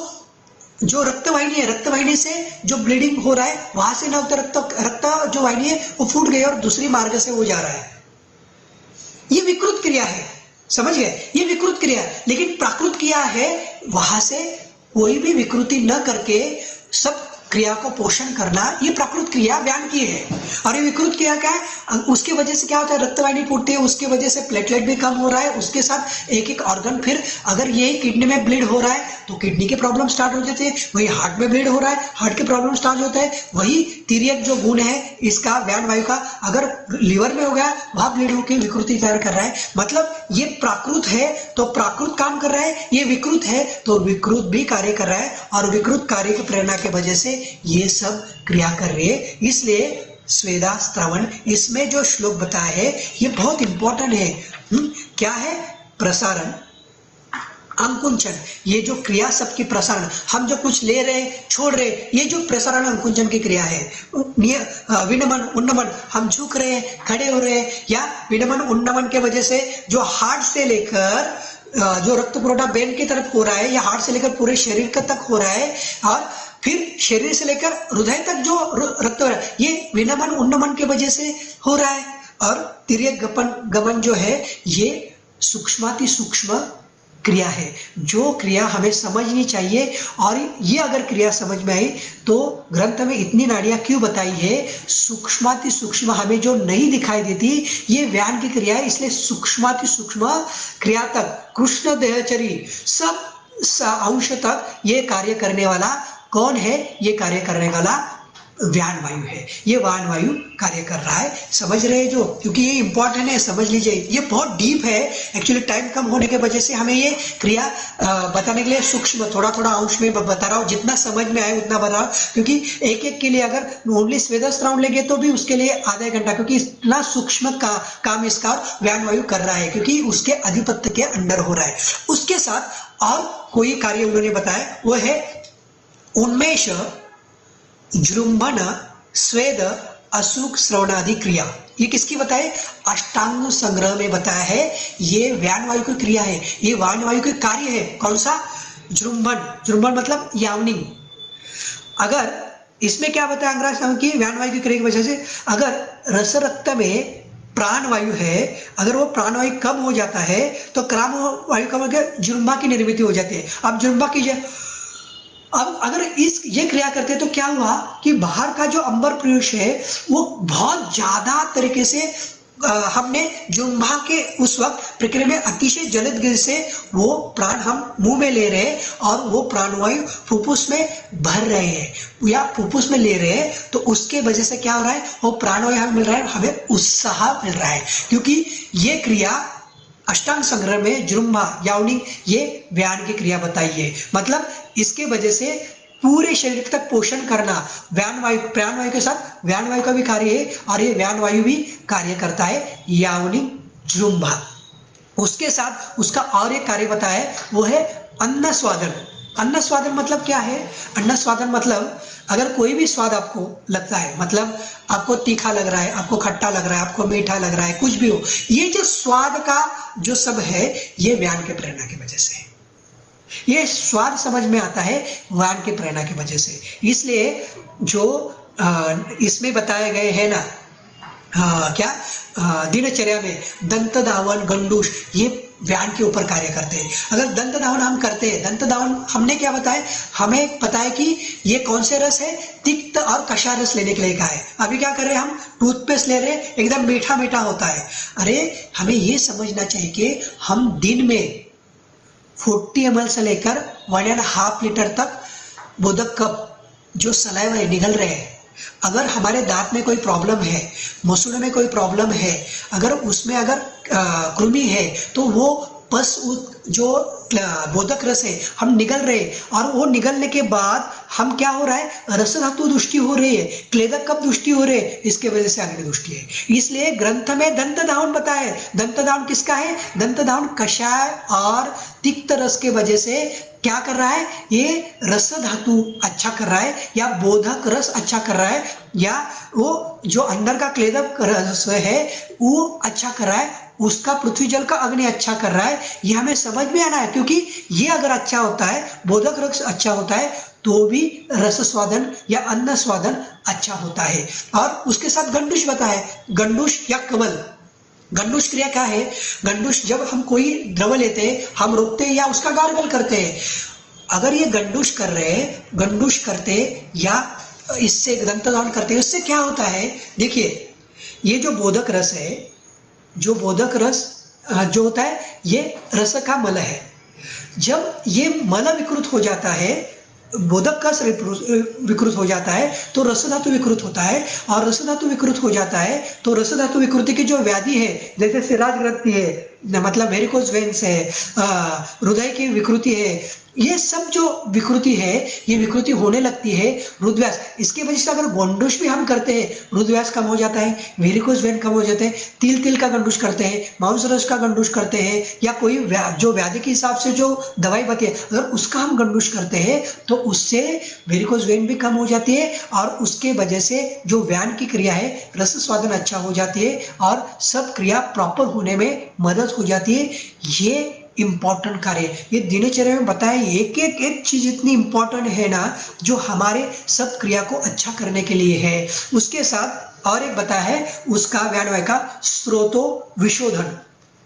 जो रक्तवाहिनी है, रक्तवाहिनी से जो ब्लीडिंग हो रहा है वहां से ना रक्त जो वाहिनी है वो फूट गई और दूसरी मार्ग से वो जा रहा है। ये विकृत क्रिया है, समझ गए? ये विकृत क्रिया, लेकिन प्राकृत क्रिया है वहां से कोई भी विकृति न करके सब क्रिया को पोषण करना, ये प्राकृत क्रिया व्यान की है। और ये विकृत क्रिया क्या है? उसके वजह से क्या होता है? रक्तवाहिनी फूटती है, उसके वजह से प्लेटलेट भी कम हो रहा है, उसके साथ एक एक ऑर्गन, फिर अगर ये किडनी में ब्लीड हो रहा है तो किडनी के प्रॉब्लम स्टार्ट हो जाते हैं। वही हार्ट में ब्लीड हो रहा है, हार्ट के प्रॉब्लम स्टार्ट होता है। वही तिर्यक जो गुण है इसका व्यान वायु का, अगर लीवर में हो गया वहां ब्लीड होकर विकृति तैयार कर रहा है। मतलब ये प्राकृत है तो प्राकृत काम कर रहा है, ये विकृत है तो विकृत भी कार्य कर रहा है और विकृत कार्य की प्रेरणा की वजह से ये सब क्रिया कर रही है। इसलिए स्वेदा श्रवण, इसमें जो श्लोक बताया है ये बहुत इंपॉर्टेंट है। क्या है? प्रसारण, अंकुंचन, ये जो क्रिया सबकी प्रसारण, हम जो कुछ ले रहे छोड़ रहे, ये जो प्रसारण अंकुंचन की क्रिया है। विनमन उन्नमन, हम झुक रहे हैं, खड़े हो रहे हैं, या विनमन उन्नमन के वजह से जो हार्ट से लेकर जो रक्त पुरवठा ब्रेन की तरफ हो रहा है या हार्ट से लेकर पूरे शरीर तक हो रहा है और फिर शरीर से लेकर हृदय तक जो रक्त हो रहा है, ये विनमन उन्नमन के वजह से हो रहा है। और तिर्यक गमन जो है ये सूक्ष्माति सूक्ष्म क्रिया है, जो क्रिया हमें समझनी चाहिए। और ये अगर क्रिया समझ में आई तो ग्रंथ में इतनी नाड़ियां क्यों बताई है? सूक्ष्माति सूक्ष्म हमें जो नहीं दिखाई देती ये व्यान की क्रिया है, इसलिए सूक्ष्माति सूक्ष्म क्रिया तक कृष्ण देहचरी सब अंश तक ये कार्य करने वाला कौन है? ये कार्य करने वाला व्यान वायु है। ये व्यान वायु कार्य कर रहा है, समझ रहे हैं जो? क्योंकि ये इंपॉर्टेंट है, समझ लीजिए। ये बहुत डीप है, एक्चुअली टाइम कम होने की वजह से हमें ये क्रिया बताने के लिए सूक्ष्म थोड़ा थोड़ा अंश में बता रहा हूँ, जितना समझ में आए उतना बता रहा हूँ। क्योंकि एक एक के लिए अगर ओनली स्वेदस्रावन लेंगे तो भी उसके लिए आधा घंटा, क्योंकि इतना सूक्ष्म काम इसका व्यान वायु कर रहा है, क्योंकि उसके अधिपत्य के अंडर हो रहा है। उसके साथ और कोई कार्य उन्होंने बताया, वो है उन्मेष, जृंभन, स्वेद, असूक, श्रवणादि क्रिया। ये किसकी बताए? अष्टांग संग्रह में बताया है। ये व्यान वायु की क्रिया है, ये व्यान वायु के कार्य है। कौन सा? जृंभन, जृंभन मतलब यावनिंग। अगर इसमें क्या बताया अंगराज की व्यान वायु की क्रिया की वजह से, अगर रस रक्त में प्राण वायु है, अगर वो प्राण वायु कम हो जाता है तो क्राम वायु कम होकर जृंभा की निर्मित हो जाती है। अब जृंभा की अब अगर ये क्रिया करते तो क्या हुआ कि बाहर का जो अंबर प्रवेश है वो बहुत ज्यादा तरीके से हमने जृंभा के उस वक्त प्रक्रिया में अतिशय जलद गति से वो प्राण हम मुंह में ले रहे हैं और वो प्राणवायु फुफ्फुस में भर रहे हैं या फुफ्फुस में ले रहे हैं, तो उसके वजह से क्या हो रहा है? वो प्राणवायु हमें मिल रहा है, हमें उत्साह मिल रहा है। क्योंकि ये क्रिया अष्टांग संग्रह में जृंभा यावनिंग ये व्यान की क्रिया बताई है। मतलब इसके वजह से पूरे शरीर तक पोषण करना व्यान वायु, प्राण वायु के साथ व्यान वायु का भी कार्य है और ये व्यान वायु भी कार्य करता है यावनिंग जृंभा। उसके साथ उसका और एक कार्य बताया है, वो है अन्न स्वादन। अन्न स्वादन मतलब क्या है? अन्न स्वादन मतलब अगर कोई भी स्वाद आपको लगता है, मतलब आपको तीखा लग रहा है, आपको खट्टा लग रहा है, आपको मीठा लग रहा है, कुछ भी हो, ये जो स्वाद का जो सब है ये व्यान के प्रेरणा की वजह से है। ये स्वाद समझ में आता है व्यान की प्रेरणा की वजह से। इसलिए जो इसमें बताए गए हैं ना, क्या दिनचर्या में दंत धावन, गंडूश, ये व्यान के ऊपर कार्य करते हैं। अगर दंत धावन हम करते हैं, दंत धावन हमने क्या बताया, हमें पता है कि ये कौन से रस है, तिक्त और कषाय रस लेने के लिए कहा है। अभी क्या कर रहे हैं, हम टूथपेस्ट ले रहे हैं, एकदम मीठा मीठा होता है। अरे हमें ये समझना चाहिए कि हम दिन में 40 ml से लेकर 1.5 लीटर तक बोधक कप जो सलाइवा निगल रहे हैं, अगर हमारे दांत में कोई प्रॉब्लम है, मसूड़े में कोई प्रॉब्लम है, अगर उसमें अगर कृमि है, तो वो पस जो बोधक रस है हम निगल रहे, और वो निगलने के बाद हम क्या हो रहा है, रस धातु दुष्टि हो रही है, क्लेदक कप दुष्टि हो रही है, इसके वजह से अग्नि दुष्टि है। इसलिए ग्रंथ में दंत धावन बताया। दंत धावन किसका है, दंत धावन कषाय और तिक्त रस के वजह से क्या कर रहा है, ये रस धातु अच्छा कर रहा है, या बोधक रस अच्छा कर रहा है, या वो जो अंदर का क्लेदक रस है वो अच्छा कर रहा है, उसका पृथ्वी जल का अग्नि अच्छा कर रहा है। ये हमें समझ में आना है, क्योंकि ये अगर अच्छा होता है, बोधक रस अच्छा होता है, तो भी रस स्वादन या अन्न स्वादन अच्छा होता है। और उसके साथ गंडुष बताए, गंडुष या कमल। गंडुष क्रिया क्या है, गंडुष जब हम कोई द्रव लेते हैं, हम रोकते हैं या उसका गार्गल करते हैं। अगर ये गंडुष कर रहे हैं, गंडुष करते या इससे दंत धावन करते हैं, इससे क्या होता है, देखिए ये जो बोधक रस है, जो बोधक रस जो होता है, ये रस का मल है। जब ये मल विकृत हो जाता है, बोधक का विकृत हो जाता है, तो रस धातु विकृत होता है, और रस धातु विकृत हो जाता है तो रस धातु विकृति की जो व्याधि है, जैसे सिराज ग्रंथि है, मतलब वेरिकोज वेन्स है, हृदय की विकृति है, ये सब जो विकृति है, ये विकृति होने लगती है रुद्रव्यास। इसके वजह से अगर गंडुष भी हम करते हैं, रुद्रव्यास कम हो जाता है, वेरिकोज वेन कम हो जाते हैं, तिल का गंडुष करते हैं, मांस रस का गंडुष करते हैं, या कोई जो व्याधि के हिसाब से जो दवाई बताई है, अगर उसका हम गंडुष करते हैं तो उससे वेरिकोज वेन भी कम हो जाती है, और उसके वजह से जो व्यान की क्रिया है, रस स्वादन अच्छा हो जाती है, और सब क्रिया प्रॉपर होने में मदद हो जाती है। ये इंपॉर्टेंट कार्य, ये दिनचर्या में बताया, एक चीज इतनी इंपॉर्टेंट है ना, जो हमारे सब क्रिया को अच्छा करने के लिए है। उसके साथ और एक बताया है, उसका व्यानवाय का स्त्रोतो विशोधन।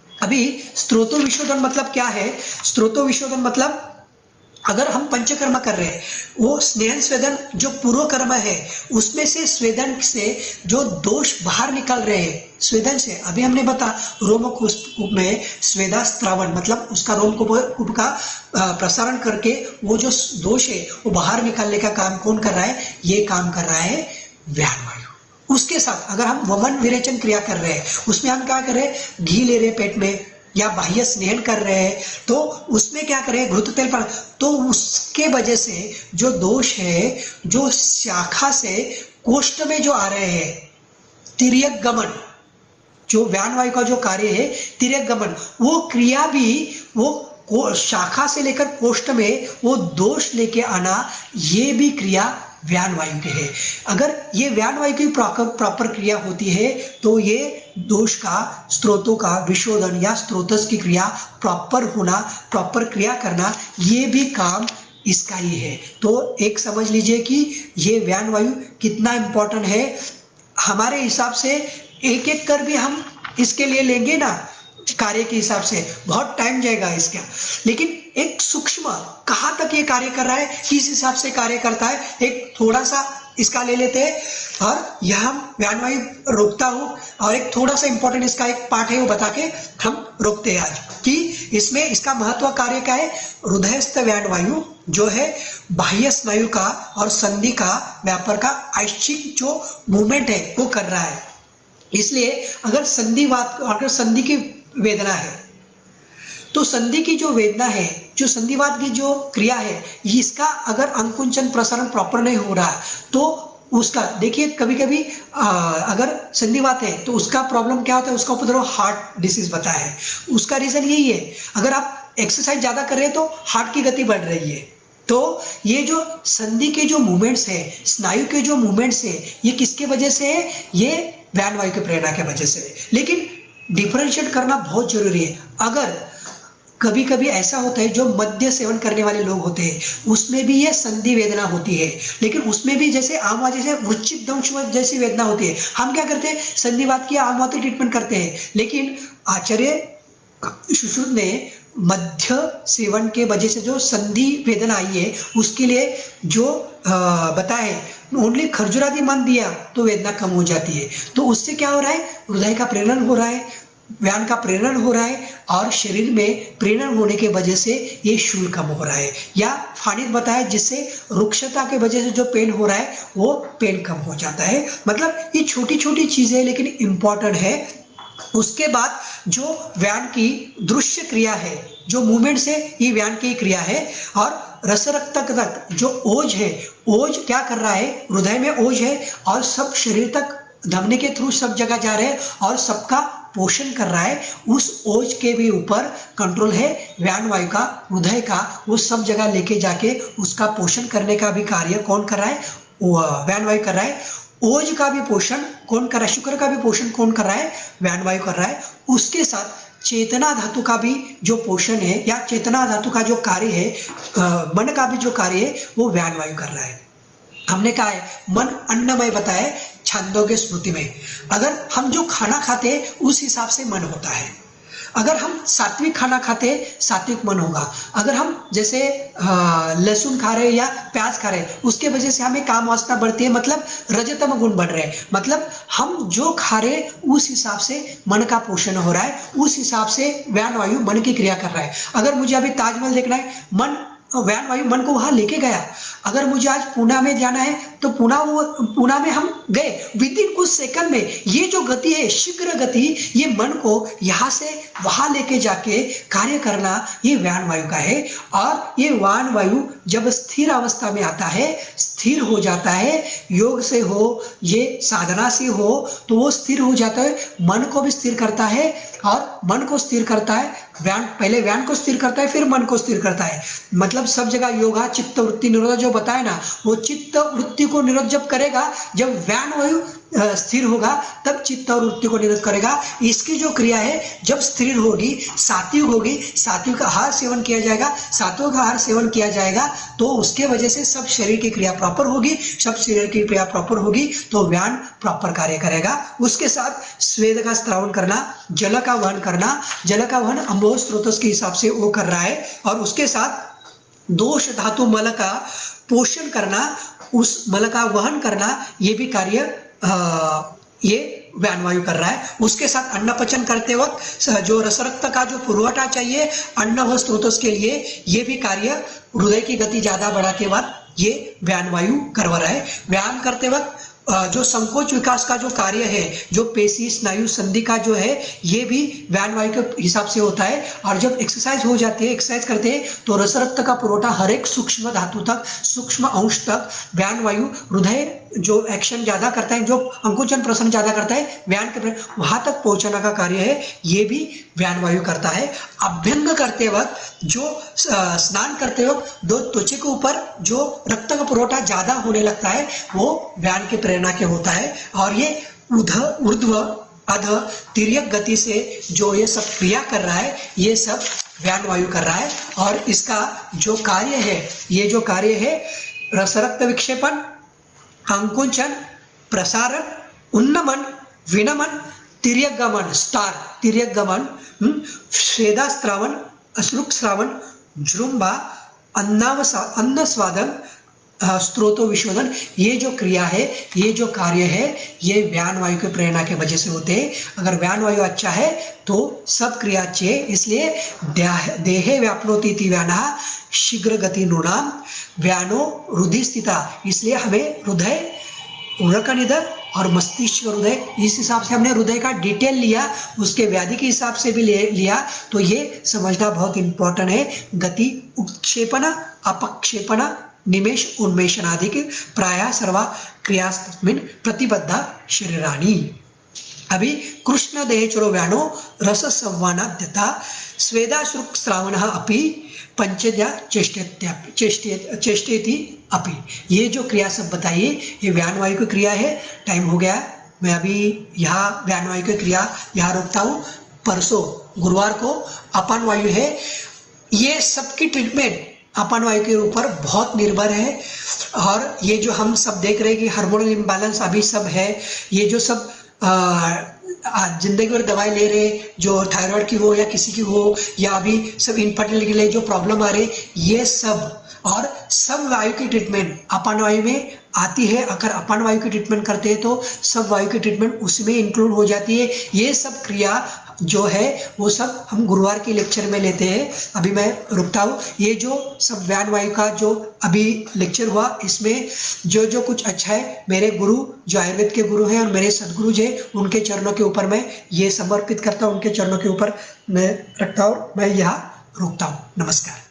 अभी स्त्रोतो विशोधन मतलब क्या है, स्त्रोतो विशोधन मतलब अगर हम पंचकर्म कर रहे हैं, वो स्नेहन स्वेदन जो पूर्व कर्म है, उसमें से स्वेदन से जो दोष बाहर निकल रहे हैं, स्वेदन से, अभी हमने बता रोमकूप में स्वेदास्त्रावन मतलब उसका रोमकूप का प्रसारण करके वो जो दोष है वो बाहर निकालने का काम कौन कर रहा है, ये काम कर रहा है व्यानवायु। उसके साथ अगर हम वमन विरेचन क्रिया कर रहे हैं, उसमें हम क्या कर रहे हैं, घी ले रहे पेट में, या बाह्य स्नेहन कर रहे हैं, तो उसमें क्या करें, घृत तेल पर, तो उसके वजह से जो दोष है, जो शाखा से कोष्ठ में जो आ रहे हैं, तिर्यक गमन, जो व्यानवायु का जो कार्य है तिर्यक गमन, वो क्रिया भी वो शाखा से लेकर कोष्ठ में वो दोष लेके आना, ये भी क्रिया व्यानवायु के है। अगर ये व्यानवायु की प्रॉपर क्रिया होती है, तो ये दोष का, स्त्रोतों का विशोधन या स्त्रोतस की क्रिया प्रॉपर होना, प्रॉपर क्रिया करना, ये भी काम इसका ही है। तो एक समझ लीजिए कि ये व्यानवायु कितना इंपॉर्टेंट है। हमारे हिसाब से एक एक कर भी हम इसके लिए लेंगे ना, कार्य के हिसाब से बहुत टाइम जाएगा इसका, लेकिन एक सूक्ष्म कहाँ तक ये कार्य कर रहा है, किस हिसाब से कार्य करता है, एक थोड़ा सा इसका ले लेते हैं, और यह हम व्यानवायु रोकता हूँ, और एक थोड़ा सा इंपॉर्टेंट इसका एक पार्ट है वो बता के हम रोकते हैं आज, कि इसमें इसका महत्व कार्य क्या है। हृदयस्थ व्यानवायु जो है बाह्य स्नायु का और संधि का व्यापार का ऐच्छिक जो मूवमेंट है वो कर रहा है। इसलिए अगर संधिवात, अगर संधि की वेदना है, तो संधि की जो वेदना है, जो संधिवात की जो क्रिया है, इसका अगर अंकुंचन प्रसारण प्रॉपर नहीं हो रहा, तो उसका देखिए कभी कभी अगर संधिवात है तो उसका प्रॉब्लम क्या होता है, उसका उपद्रव हार्ट डिसीज बताया है। उसका रीजन यही है, अगर आप एक्सरसाइज ज्यादा कर रहे हैं तो हार्ट की गति बढ़ रही है। तो ये जो संधि के जो मूवमेंट्स है, स्नायु के जो मूवमेंट्स है, ये किसके वजह से है, ये व्यानवायु के प्रेरणा के वजह से है। लेकिन डिफरेंशिएट करना बहुत जरूरी है। अगर कभी कभी ऐसा होता है, जो मद्य सेवन करने वाले लोग होते हैं, उसमें भी ये संधि वेदना होती है, लेकिन उसमें भी जैसे आम जैसे वृश्चिक दंश जैसी वेदना होती है। हम क्या करते हैं, संधिवात की आम ट्रीटमेंट करते हैं, लेकिन आचार्य सुश्रुत ने मध्य सेवन के वजह से जो संधि वेदना आई है उसके लिए जो बताए ओनली खरजुरादि मन दिया तो वेदना कम हो जाती है। तो उससे क्या हो रहा है, हृदय का प्रेरण हो रहा है, व्यान का प्रेरण हो रहा है और शरीर में प्रेरण होने के वजह से ये शूल कम हो रहा है। या फानित बताया जिससे रुक्षता के वजह से जो पेन हो रहा है वो पेन कम हो जाता है। मतलब ये छोटी छोटी चीजें लेकिन इंपॉर्टेंट है। उसके बाद जो व्यान की दृश्य क्रिया है, जो मूवमेंट से ये व्यान की क्रिया है। और रस रक्त तक जो ओज है, ओज क्या कर रहा है, हृदय में ओज है और सब शरीर तक धमनी के थ्रू सब जगह जा रहे हैं और सबका पोषण कर रहा है। उस ओज के भी ऊपर कंट्रोल है व्यान वायु का, हृदय का, वो सब जगह लेके जाके उसका पोषण करने का भी कार्य कौन कर रहा है, व्यान वायु कर रहा है। ओज का भी पोषण कौन कर रहा है, शुक्र का भी पोषण कौन कर रहा है, व्यान वायु कर रहा है। उसके साथ चेतना धातु का भी जो पोषण है या चेतना धातु का जो कार्य है, मन का भी जो कार्य है वो व्यान वायु कर रहा है। हमने कहा है मन अन्नमय बताया छांदोग्य स्मृति में। अगर हम जो खाना खाते हैं उस हिसाब से मन होता है। अगर हम सात्विक खाना खाते हैं सात्विक मन होगा। अगर हम जैसे लहसुन खा रहे हैं या प्याज खा रहे हैं उसके वजह से हमें काम वासना बढ़ती है, मतलब रजतम गुण बढ़ रहे हैं। मतलब हम जो खा रहे हैं उस हिसाब से मन का पोषण हो रहा है, उस हिसाब से व्यान वायु मन की क्रिया कर रहा है। अगर मुझे अभी ताजमहल देखना है, मन व्यान वायु मन को वहां लेके गया। अगर मुझे आज पुणे में जाना है तो पुणे में हम गए, विद इन कुछ सेकंड में ये जो गति है शीघ्र गति, ये मन को यहाँ से वहां लेके जाके कार्य करना ये व्यान वायु का है। और ये व्यान वायु जब स्थिर अवस्था में आता है, स्थिर हो जाता है, योग से हो ये साधना से हो तो वो स्थिर हो जाता है, मन को भी स्थिर करता है। और मन को स्थिर करता है व्यान, पहले व्यान को स्थिर करता है फिर मन को स्थिर करता है। मतलब सब जगह योगा चित्त वृत्ति निरोध जो बताया ना, वो चित्त वृत्ति को निरोध जब करेगा, जब व्यान वायु स्थिर होगा तब चित्त और वृत्ति को निरोध करेगा। इसकी जो क्रिया है जब स्थिर होगी, सात्विक होगी, सात्विक आहार सेवन किया जाएगा, सात्विक आहार सेवन किया जाएगा तो उसके वजह से सब शरीर की क्रिया प्रॉपर होगी, सब शरीर की क्रिया प्रॉपर होगी तो व्यान प्रॉपर कार्य करेगा। उसके साथ स्वेद का स्त्रावन करना, जल का वहन करना, जल का वहन अम्बोज स्रोत के हिसाब से वो कर रहा है। और उसके साथ दोष धातु मल का पोषण करना, उस मल का वहन करना, ये भी कार्य ये व्यान वायु कर रहा है। उसके साथ अन्न पचन करते वक्त जो रसरक्त का जो पुरवठा चाहिए अन्न व स्रोतों के लिए, ये भी कार्य हृदय की गति ज्यादा बढ़ा के बाद ये व्यान वायु करवा रहा है। व्यायाम करते वक्त जो संकोच विकास का जो कार्य है, जो पेशी स्नायु संधि का जो है, ये भी व्यान वायु के हिसाब से होता है। और जब एक्सरसाइज हो जाती है, एक्सरसाइज करते हैं तो रस रक्त का पुरवठा हर एक सूक्ष्म धातु तक, सूक्ष्म अंश तक व्यान वायु, हृदय जो एक्शन ज्यादा करता है, जो अंकुचन प्रसन्न ज्यादा करता है व्यान के वहां तक पहुंचाने का कार्य है, ये भी व्यान वायु करता है। अभ्यंग करते वक्त, जो स्नान करते वक्त दो त्वचा के ऊपर जो रक्त का पुरवठा ज्यादा होने लगता है वो व्यान के प्रेरणा के होता है। और ये ऊर्ध्व अध तिर्यक गति से जो ये सब क्रिया कर रहा है ये सब व्यान वायु कर रहा है। और इसका जो कार्य है, ये जो कार्य है रसरक्त विक्षेपण, अंकुचन, प्रसारण, उन्नमन, विनमन, तिर्यक गमन, स्टार तिर्यक गमन, स्वेदा स्त्रावन, अश्रुक श्रावण, जृंबा, अन्न स्वादन, स्त्रोतो विशोधन, ये जो क्रिया है, ये जो कार्य है, ये व्यान वायु के प्रेरणा के वजह से होते हैं। अगर व्यान वायु अच्छा है तो सब क्रिया अच्छी है। इसलिए देहे व्याप्नोति इति व्यानः शीघ्र गति नूनाम व्यानो हृदय स्थिता। इसलिए हमें हृदय, उरक निधर और मस्तिष्क हृदय, इस हिसाब से हमने हृदय का डिटेल लिया, उसके व्याधि के हिसाब से भी लिया। तो ये समझना बहुत इंपॉर्टेंट है। गति उत्क्षेपण, अपक्षेपण, निमेश, उन्मेषण आदि के प्रायः सर्वा क्रियास्मिन् प्रतिबद्धा शरीराणि। अभी कृष्ण देहचरो व्यानो रस संवानाद्यता स्वेदाश्रुक श्रावणः अपि पंचद्या चेष्टेति अपि। ये जो क्रिया सब बताइए ये व्यान वायु की क्रिया है। टाइम हो गया, मैं अभी यहाँ व्यान वायु की क्रिया यहाँ रोकता हूँ। परसों गुरुवार को अपान वायु है। ये सबकी ट्रीटमेंट अपान वायु के ऊपर बहुत निर्भर है। और ये जो हम सब देख रहे हैं कि हार्मोनल इम्बैलेंस अभी सब है, ये जो सब जिंदगी भर दवाई ले रहे, जो थायराइड की हो या किसी की हो, या अभी सब इनफर्टिलिटी के लिए जो प्रॉब्लम आ रहे, ये सब और सब वायु की ट्रीटमेंट अपान वायु में आती है। अगर अपान वायु की ट्रीटमेंट करते हैं तो सब वायु की ट्रीटमेंट उसमें इंक्लूड हो जाती है। ये सब क्रिया जो है वो सब हम गुरुवार के लेक्चर में लेते हैं। अभी मैं रुकता हूँ। ये जो सब व्यान वायु का जो अभी लेक्चर हुआ, इसमें जो जो कुछ अच्छा है, मेरे गुरु जो आयुर्वेद के गुरु हैं और मेरे सदगुरु जी उनके चरणों के ऊपर मैं ये समर्पित करता हूँ, उनके चरणों के ऊपर मैं रखता हूँ। मैं यहाँ रुकता हूँ। नमस्कार।